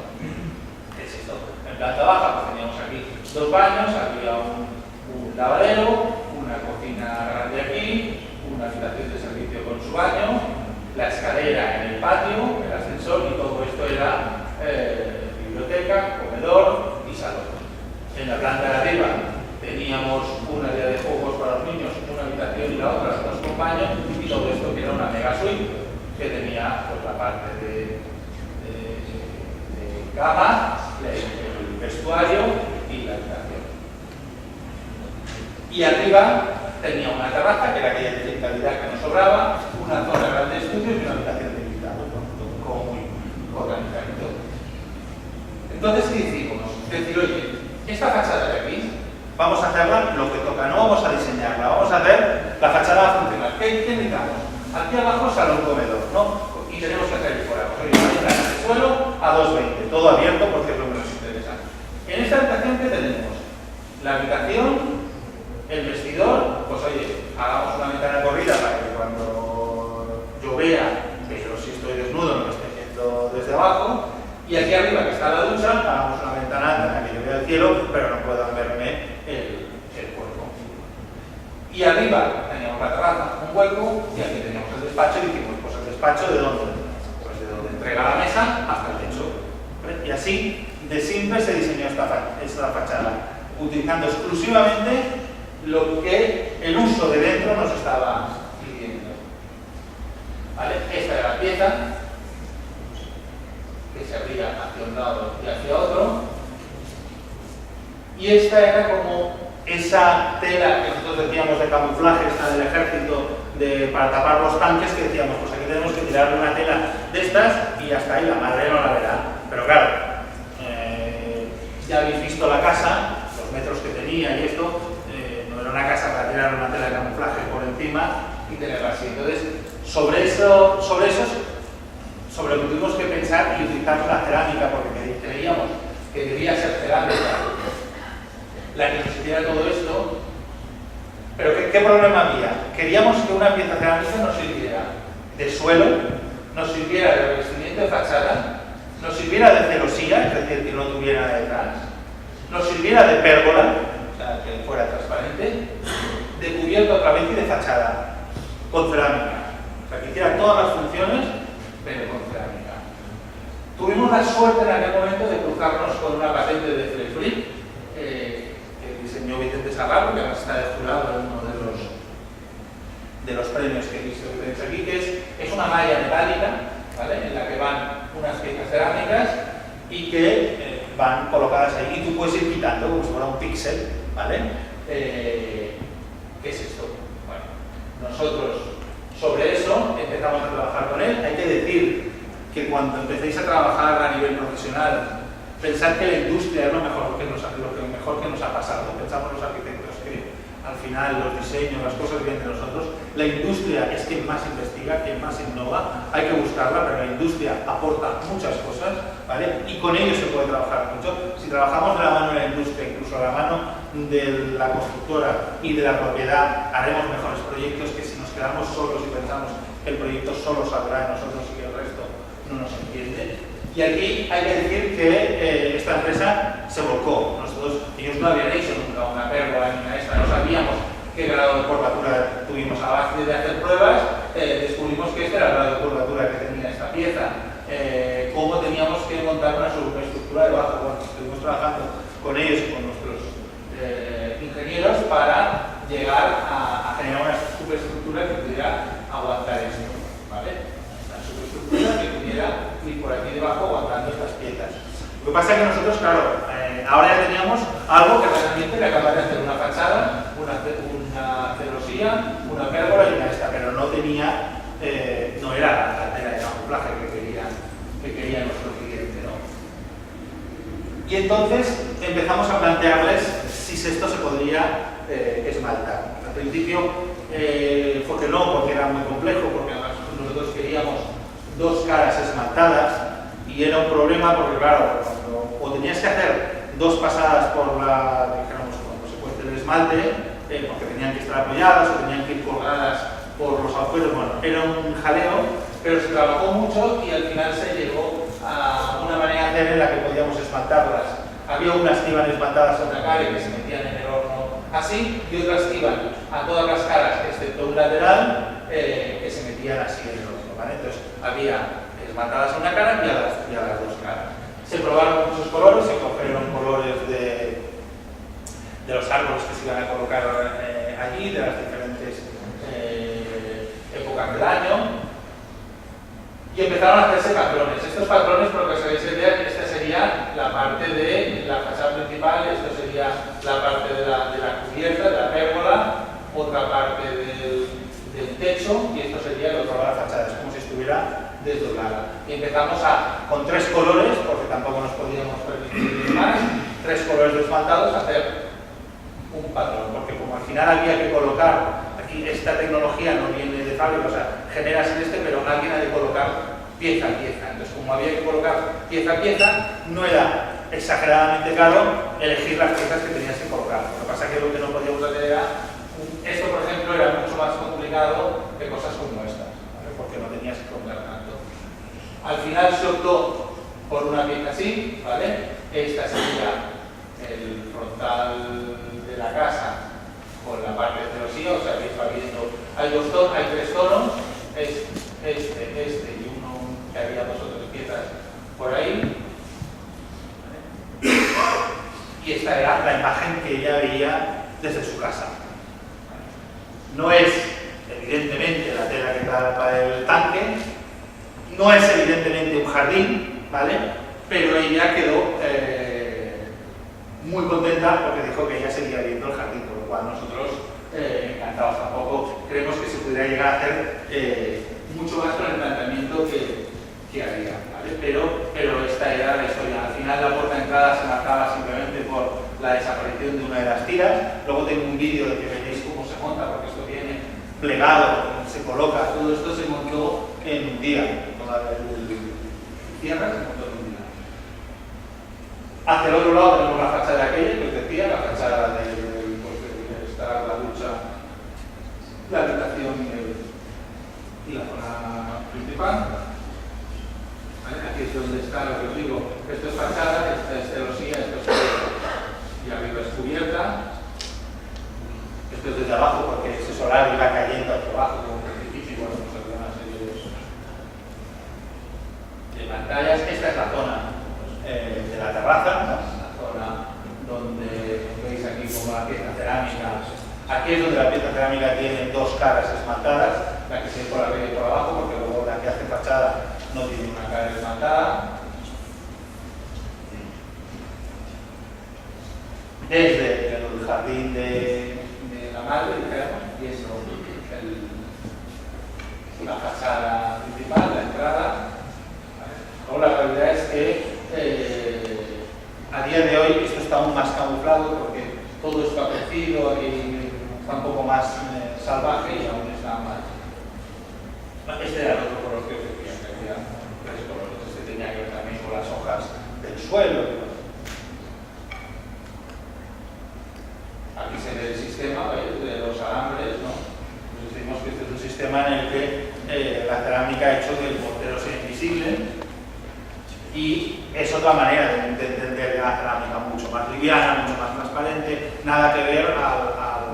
¿Qué es esto? En planta baja pues teníamos aquí dos baños, había un lavadero, una cocina grande aquí, una habitación de servicio con su baño, la escalera en el patio, el ascensor, y todo esto era biblioteca, comedor y salón. En la planta de arriba teníamos un área de juegos para los niños, una habitación y la otra los con baño, y todo esto que era una mega suite que tenía pues, la parte de cama, el vestuario y la habitación. Y arriba tenía una terraza, que era aquella de calidad que nos sobraba, una zona grande de estudios y una habitación de invitados, como muy organizadito. Entonces, ¿qué hicimos? Decir, oye, esta fachada de aquí, vamos a hacerla lo que toca, no vamos a diseñarla, vamos a hacer la fachada funcional. ¿Qué necesitamos? Aquí abajo salón comedor, ¿no? Y tenemos que hacer fuera, pues oye, una de suelo a 2,20, todo abierto porque es lo que nos interesa. En esta habitación, ¿qué tenemos? La habitación, el vestidor, pues oye, hagamos una ventana corrida para que cuando yo vea, pero si estoy desnudo no me esté viendo desde abajo. Y aquí arriba, que está la ducha, hagamos una ventana alta en la que yo vea el cielo, pero no puedan verme el cuerpo. Y arriba teníamos la terraza, un hueco, y aquí teníamos el despacho, y dijimos, pues el despacho, ¿de dónde? Pues de donde entrega la mesa hasta el techo. ¿Vale? Y así, de simple, se diseñó esta fachada, utilizando exclusivamente lo que el uso de dentro nos estaba pidiendo. ¿Vale? Esta era la pieza, que se abría hacia un lado y hacia otro, y esta era como esa tela que nosotros decíamos de camuflaje, esta del ejército, para tapar los tanques, que decíamos, pues aquí tenemos que tirarle una tela de estas y hasta ahí la madre no la verá. Pero claro, ya habéis visto la casa, los metros que tenía y esto, no era una casa para tirar una tela de camuflaje por encima y tenerla así. Entonces, sobre lo que tuvimos que pensar y utilizar la cerámica, porque creíamos que debía ser cerámica la que nos hiciera todo esto. Pero ¿qué problema había? Queríamos que una pieza cerámica nos sirviera de suelo, nos sirviera de revestimiento de fachada, nos sirviera de celosía, es decir, que no tuviera nada detrás, nos sirviera de pérgola, o sea, que fuera transparente, de cubierto otra vez y de fachada, con cerámica. O sea, que hiciera todas las funciones, pero con cerámica. Tuvimos la suerte en aquel momento de cruzarnos con una patente de Flexflip, que diseñó Vicente Sarrato, que además está de jurado en uno de los premios que tenéis aquí, que es una malla metálica, ¿vale? En la que van unas piezas cerámicas y que van colocadas ahí, y tú puedes ir quitando como si fuera un píxel, ¿vale? ¿Qué es esto? Bueno, nosotros sobre eso empezamos a trabajar con él. Hay que decir que cuando empecéis a trabajar a nivel profesional, pensad que la industria es lo mejor que nos ha pasado. Pensamos los arquitectos que al final los diseños, las cosas vienen de nosotros. La industria es quien más investiga, quien más innova. Hay que buscarla, pero la industria aporta muchas cosas, ¿vale? Y con ello se puede trabajar mucho. Si trabajamos de la mano de la industria, incluso a la mano de la constructora y de la propiedad, haremos mejores proyectos que si nos quedamos solos y pensamos que el proyecto solo saldrá de nosotros y que el resto no nos entiende. Y aquí hay que decir que esta empresa se volcó. Ellos no habían hecho nunca una pérgola ni una esta, no sabíamos qué grado de curvatura tuvimos. A base de hacer pruebas, descubrimos que este era el grado de curvatura que tenía esta pieza. Cómo teníamos que montar una superestructura debajo. Bueno, estuvimos trabajando con ellos y con nuestros ingenieros para llegar a generar una superestructura que pudiera aguantar esto, ¿vale? Una superestructura que pudiera ir por aquí debajo aguantando estas piezas. Lo que pasa es que nosotros, claro, ahora ya teníamos algo que realmente era capaz de hacer una fachada, una celosía, una pérgola y una esta, pero no tenía, no era la tela de camuflaje que quería nuestro cliente, ¿no? Y entonces empezamos a plantearles si esto se podría esmaltar. Al principio fue que no, porque era muy complejo, porque además nosotros queríamos dos caras esmaltadas y era un problema porque, claro, o tenías que hacer dos pasadas por la, dijéramos, cuando se cueste el esmalte, porque tenían que estar apoyadas o tenían que ir colgadas por los agujeros. Bueno, era un jaleo, pero se trabajó mucho y al final se llegó a una manera de hacer en la que podíamos esmaltarlas. Había unas que iban esmaltadas a otra cara y que se metían en el horno así, y otras que iban a todas las caras, excepto un lateral, que se metían así en el horno, ¿vale? Entonces había esmaltadas a una cara y a las dos caras. Se probaron muchos colores, se cogieron colores de los árboles que se iban a colocar allí, de las diferentes épocas del año, y empezaron a hacerse patrones. Estos patrones, por lo que os habéis idea, esta sería la parte de la fachada principal, esto sería la parte de la cubierta, de la pérgola, otra parte del techo, y esto sería el otro lado de la fachada. Es como si estuviera desdoblada. Y empezamos con tres colores, porque tampoco nos podíamos permitir más, tres colores desmaltados, hacer un patrón, porque como al final había que colocar, aquí esta tecnología no viene de fábrica, o sea, generas pero alguien ha de colocar pieza a pieza. Entonces, como había que colocar pieza a pieza, no era exageradamente caro elegir las piezas que tenías que colocar. Lo que pasa es que lo que no podíamos hacer era, esto por ejemplo era mucho más complicado que cosas como estas, ¿vale? Porque no tenías que comprar tanto. Al final se optó por una pieza así, ¿vale? Esta sería el frontal de la casa con la parte de celosía, o sea, que va viendo, hay tres tonos, este y uno que había dos o tres piezas por ahí. Y esta era la imagen que ella veía desde su casa. No es, evidentemente, la tela que tapa el tanque, no es, evidentemente, un jardín, ¿vale? Pero ella quedó muy contenta porque dijo que ella seguía viendo el jardín, por lo cual nosotros encantados. Tampoco creemos que se pudiera llegar a hacer mucho más con el planteamiento que había, ¿vale? Pero esta era la historia. Al final la puerta de entrada se marcaba simplemente por la desaparición de una de las tiras. Luego tengo un vídeo de que veréis cómo se monta, porque esto viene plegado, se coloca, todo esto se montó en un día. Toda el tierra se montó en un día. Hacia el otro lado tenemos la fachada de aquella que os decía, la fachada de estar la ducha, la habitación y la zona principal. ¿Vale? Aquí es donde está lo que os digo. Esto es fachada, esta es celosía, esto es y arriba es cubierta. Esto es desde abajo porque ese solar iba cayendo hacia abajo como un precipicio y bueno, pues había una serie de pantallas. Esta es la zona de la terraza, ¿no? La zona donde veis aquí como la pieza cerámica. Aquí es donde la pieza cerámica tiene dos caras esmaltadas, la que se ve por arriba y por abajo, porque luego la que hace fachada no tiene una cara esmaltada. Desde el jardín de la madre, digamos, y eso, la fachada principal, la entrada. Ahora la realidad es que a día de hoy esto está aún más camuflado porque todo está crecido y está un poco más salvaje y aún está más. Este era el otro color que os decía, que había tres colores. Este tenía que ver también con las hojas del suelo. Aquí se ve el sistema, ¿veis? De los alambres, ¿no? Pues decimos que este es un sistema en el que la cerámica ha hecho que el mortero sea invisible. Y es otra manera de entender la cerámica, mucho más liviana, mucho más transparente, nada que ver a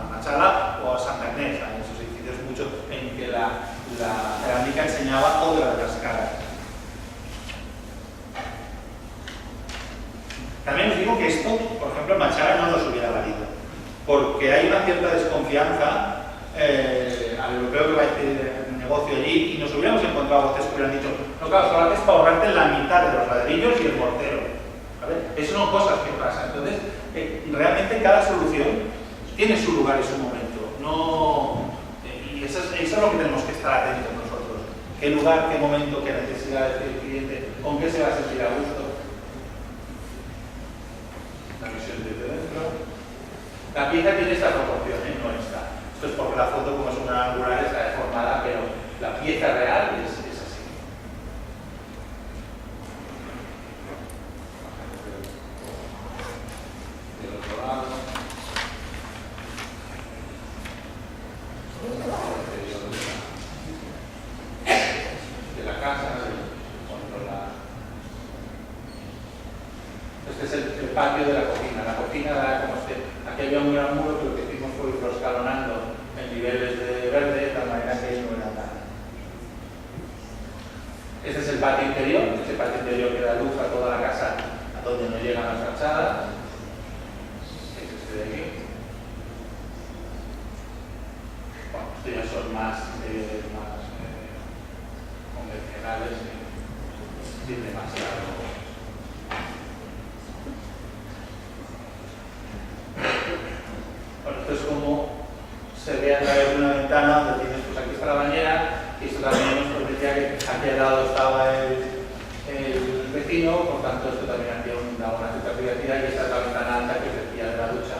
Machala o a Santa Agnés, en esos edificios mucho en que la cerámica enseñaba otra de las caras. También os digo que esto, por ejemplo, en Machala no nos hubiera valido, porque hay una cierta desconfianza al europeo que va a hacer negocio allí y nos hubiéramos encontrado voces que hubieran dicho no, claro, solo haces para ahorrarte la mitad de los ladrillos y el mortero, ¿vale? Esas son cosas que pasan. Entonces, realmente cada solución tiene su lugar y su momento. Y eso es lo que tenemos que estar atentos nosotros. qué lugar, qué momento, qué necesidades del cliente, con qué se va a sentir a gusto. La visión desde dentro. La pieza tiene esta proporción, no esta. Esto es porque la foto, como es una angular, está deformada, pero la pieza real es así. Del otro lado. De la casa, este es el patio de la cocina. La cocina da como aquí había un gran muro que lo que hicimos fue irlo escalonando en niveles de verde de tal manera que no era nada. Este es el patio interior. Este patio interior que da luz a toda la casa a donde no llegan las fachadas. Es este de aquí. Bueno, estos ya son más convencionales sin demasiado. Bueno, esto es como se ve a través de una ventana donde tienes, pues aquí está la bañera, y esto también nos permitía que aquí al lado estaba el vecino, por tanto esto también hacía una cierta privacidad, y esta es la ventana alta que decía de la ducha.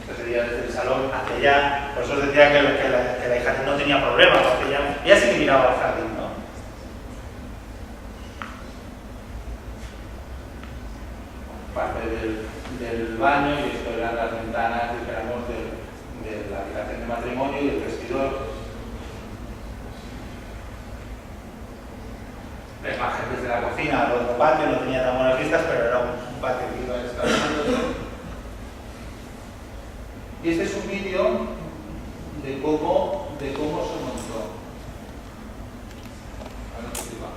Esto sería desde el salón hacia allá, por eso os decía que la hija no tenía problema, porque ella sí que miraba al jardín, ¿no? Parte del baño, y esto eran las ventanas, dijéramos, de la habitación de matrimonio y del vestidor. La imagen desde la cocina, el otro patio, no tenía tan buenas vistas, pero era un patio que iba escalonándose. Y este es un vídeo de cómo se montó. A ver si va.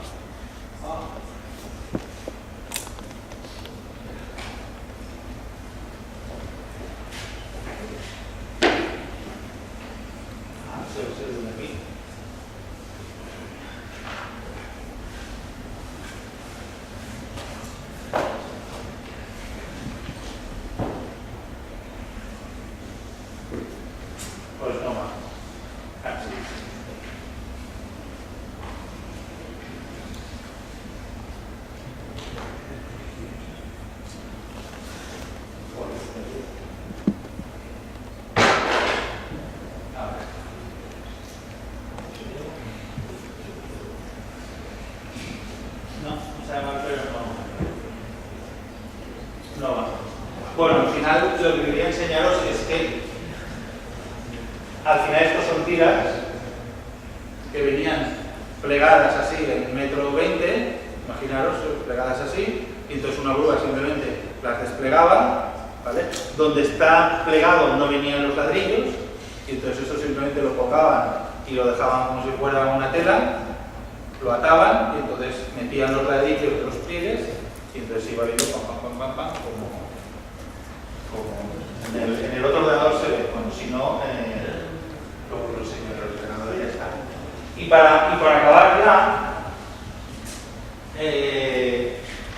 Pues no más. Así. No va. Bueno, al final lo que quería enseñaros es que al final estos son tiras que venían plegadas así en 1,20 m, imaginaros, plegadas así, y entonces una grúa simplemente las desplegaba, ¿vale? Donde está plegado no venían los ladrillos, y entonces eso simplemente lo colocaban y lo dejaban como si fuera una tela, lo ataban y entonces metían los ladrillos de los pliegues y entonces iba viendo pam, como en el otro ordenador se ve, bueno, si no, luego lo enseño en el ordenador y ya está. Y para acabar ya,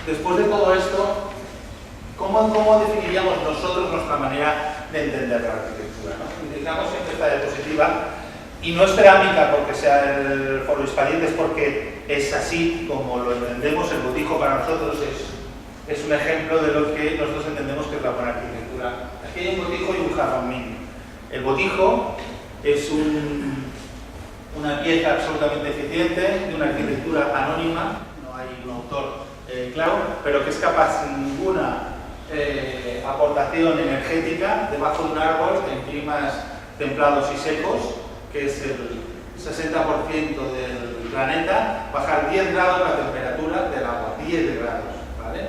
después de todo esto, ¿cómo definiríamos nosotros nuestra manera de entender la arquitectura, ¿no? Utilizamos siempre esta diapositiva, y no es cerámica porque sea el foro hispaniense, es porque es así como lo entendemos. El botijo para nosotros es un ejemplo de lo que nosotros entendemos que es la buena arquitectura. Aquí hay un botijo y un jarrón mínimo. El botijo es una pieza absolutamente eficiente de una arquitectura anónima, no hay un autor claro, pero que es capaz sin ninguna aportación energética debajo de un árbol en climas templados y secos, que es el 60% del planeta, bajar 10 grados la temperatura del agua, 10 grados, ¿vale?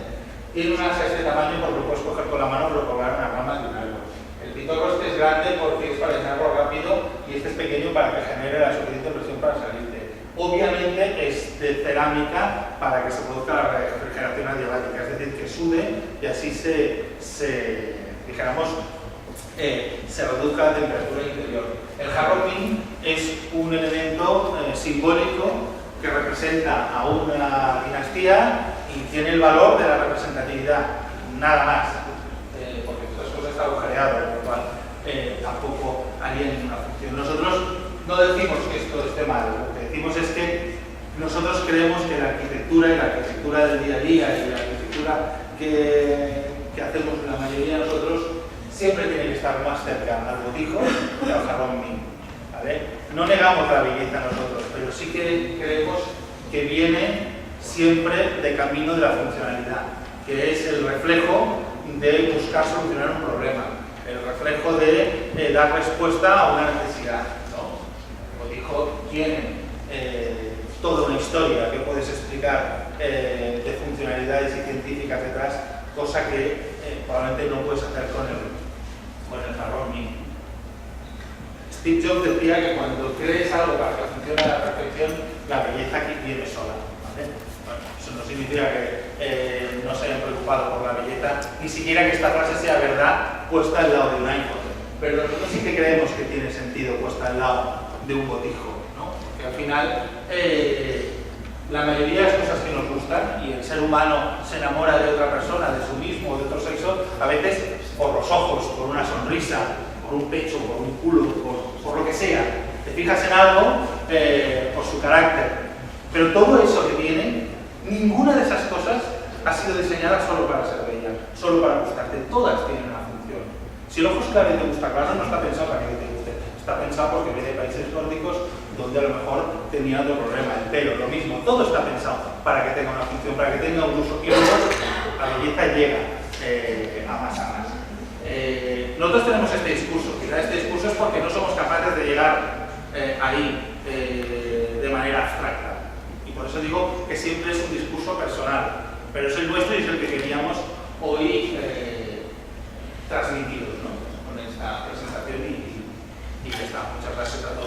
Tiene una asa de este tamaño porque lo puedes coger con la mano, pero colgar una rama de un árbol. El pitorro este es grande porque es para llenarlo rápido y este es pequeño para que genere la suficiente presión para salirte. Obviamente es de cerámica para que se produzca la refrigeración adiabática, es decir, que sude y así dijéramos, se reduzca la temperatura interior. El jarrón min es un elemento simbólico que representa a una dinastía y tiene el valor de la representatividad, nada más, porque todas las cosas están agujereadas, por lo cual tampoco haría ninguna función. Nosotros no decimos que esto esté mal, lo que decimos es que nosotros creemos que la arquitectura y la arquitectura del día a día y la arquitectura que hacemos la mayoría de nosotros siempre tiene que estar más cerca al botijo que al jarrón min, ¿vale? No negamos la belleza nosotros, pero sí que creemos que viene siempre de camino de la funcionalidad, que es el reflejo de buscar solucionar un problema, el reflejo de dar respuesta a una necesidad, ¿no? El botijo tiene toda una historia que puedes explicar de funcionalidades y científicas detrás, cosa que probablemente no puedes hacer con el jarrón min. Steve Jobs decía que cuando crees algo para que funcione a la perfección, la belleza aquí viene sola, ¿vale? Bueno, eso no significa que no se hayan preocupado por la belleza, ni siquiera que esta frase sea verdad puesta al lado de un iPhone, pero nosotros sí que creemos que tiene sentido puesta al lado de un botijo, ¿no? Porque al final la mayoría de las cosas que nos gustan, y el ser humano se enamora de otra persona, de su mismo o de otro sexo, a veces por los ojos, por una sonrisa, por un pecho, por un culo, por lo que sea. Te fijas en algo por su carácter. Pero todo eso que tiene, ninguna de esas cosas ha sido diseñada solo para ser bella, solo para gustarte. Todas tienen una función. Si el ojo es claro y te gusta claro, no está pensado para que te guste. Está pensado porque viene de países nórdicos donde a lo mejor tenía otro problema. El pelo, lo mismo. Todo está pensado para que tenga una función, para que tenga un uso. Y luego la belleza llega a más. Nosotros tenemos este discurso. Quizá este discurso es porque no somos capaces de llegar ahí de manera abstracta. Y por eso digo que siempre es un discurso personal. Pero es el nuestro y es el que queríamos hoy transmitiros, ¿no? Con esta presentación y que está. Muchas gracias a todos.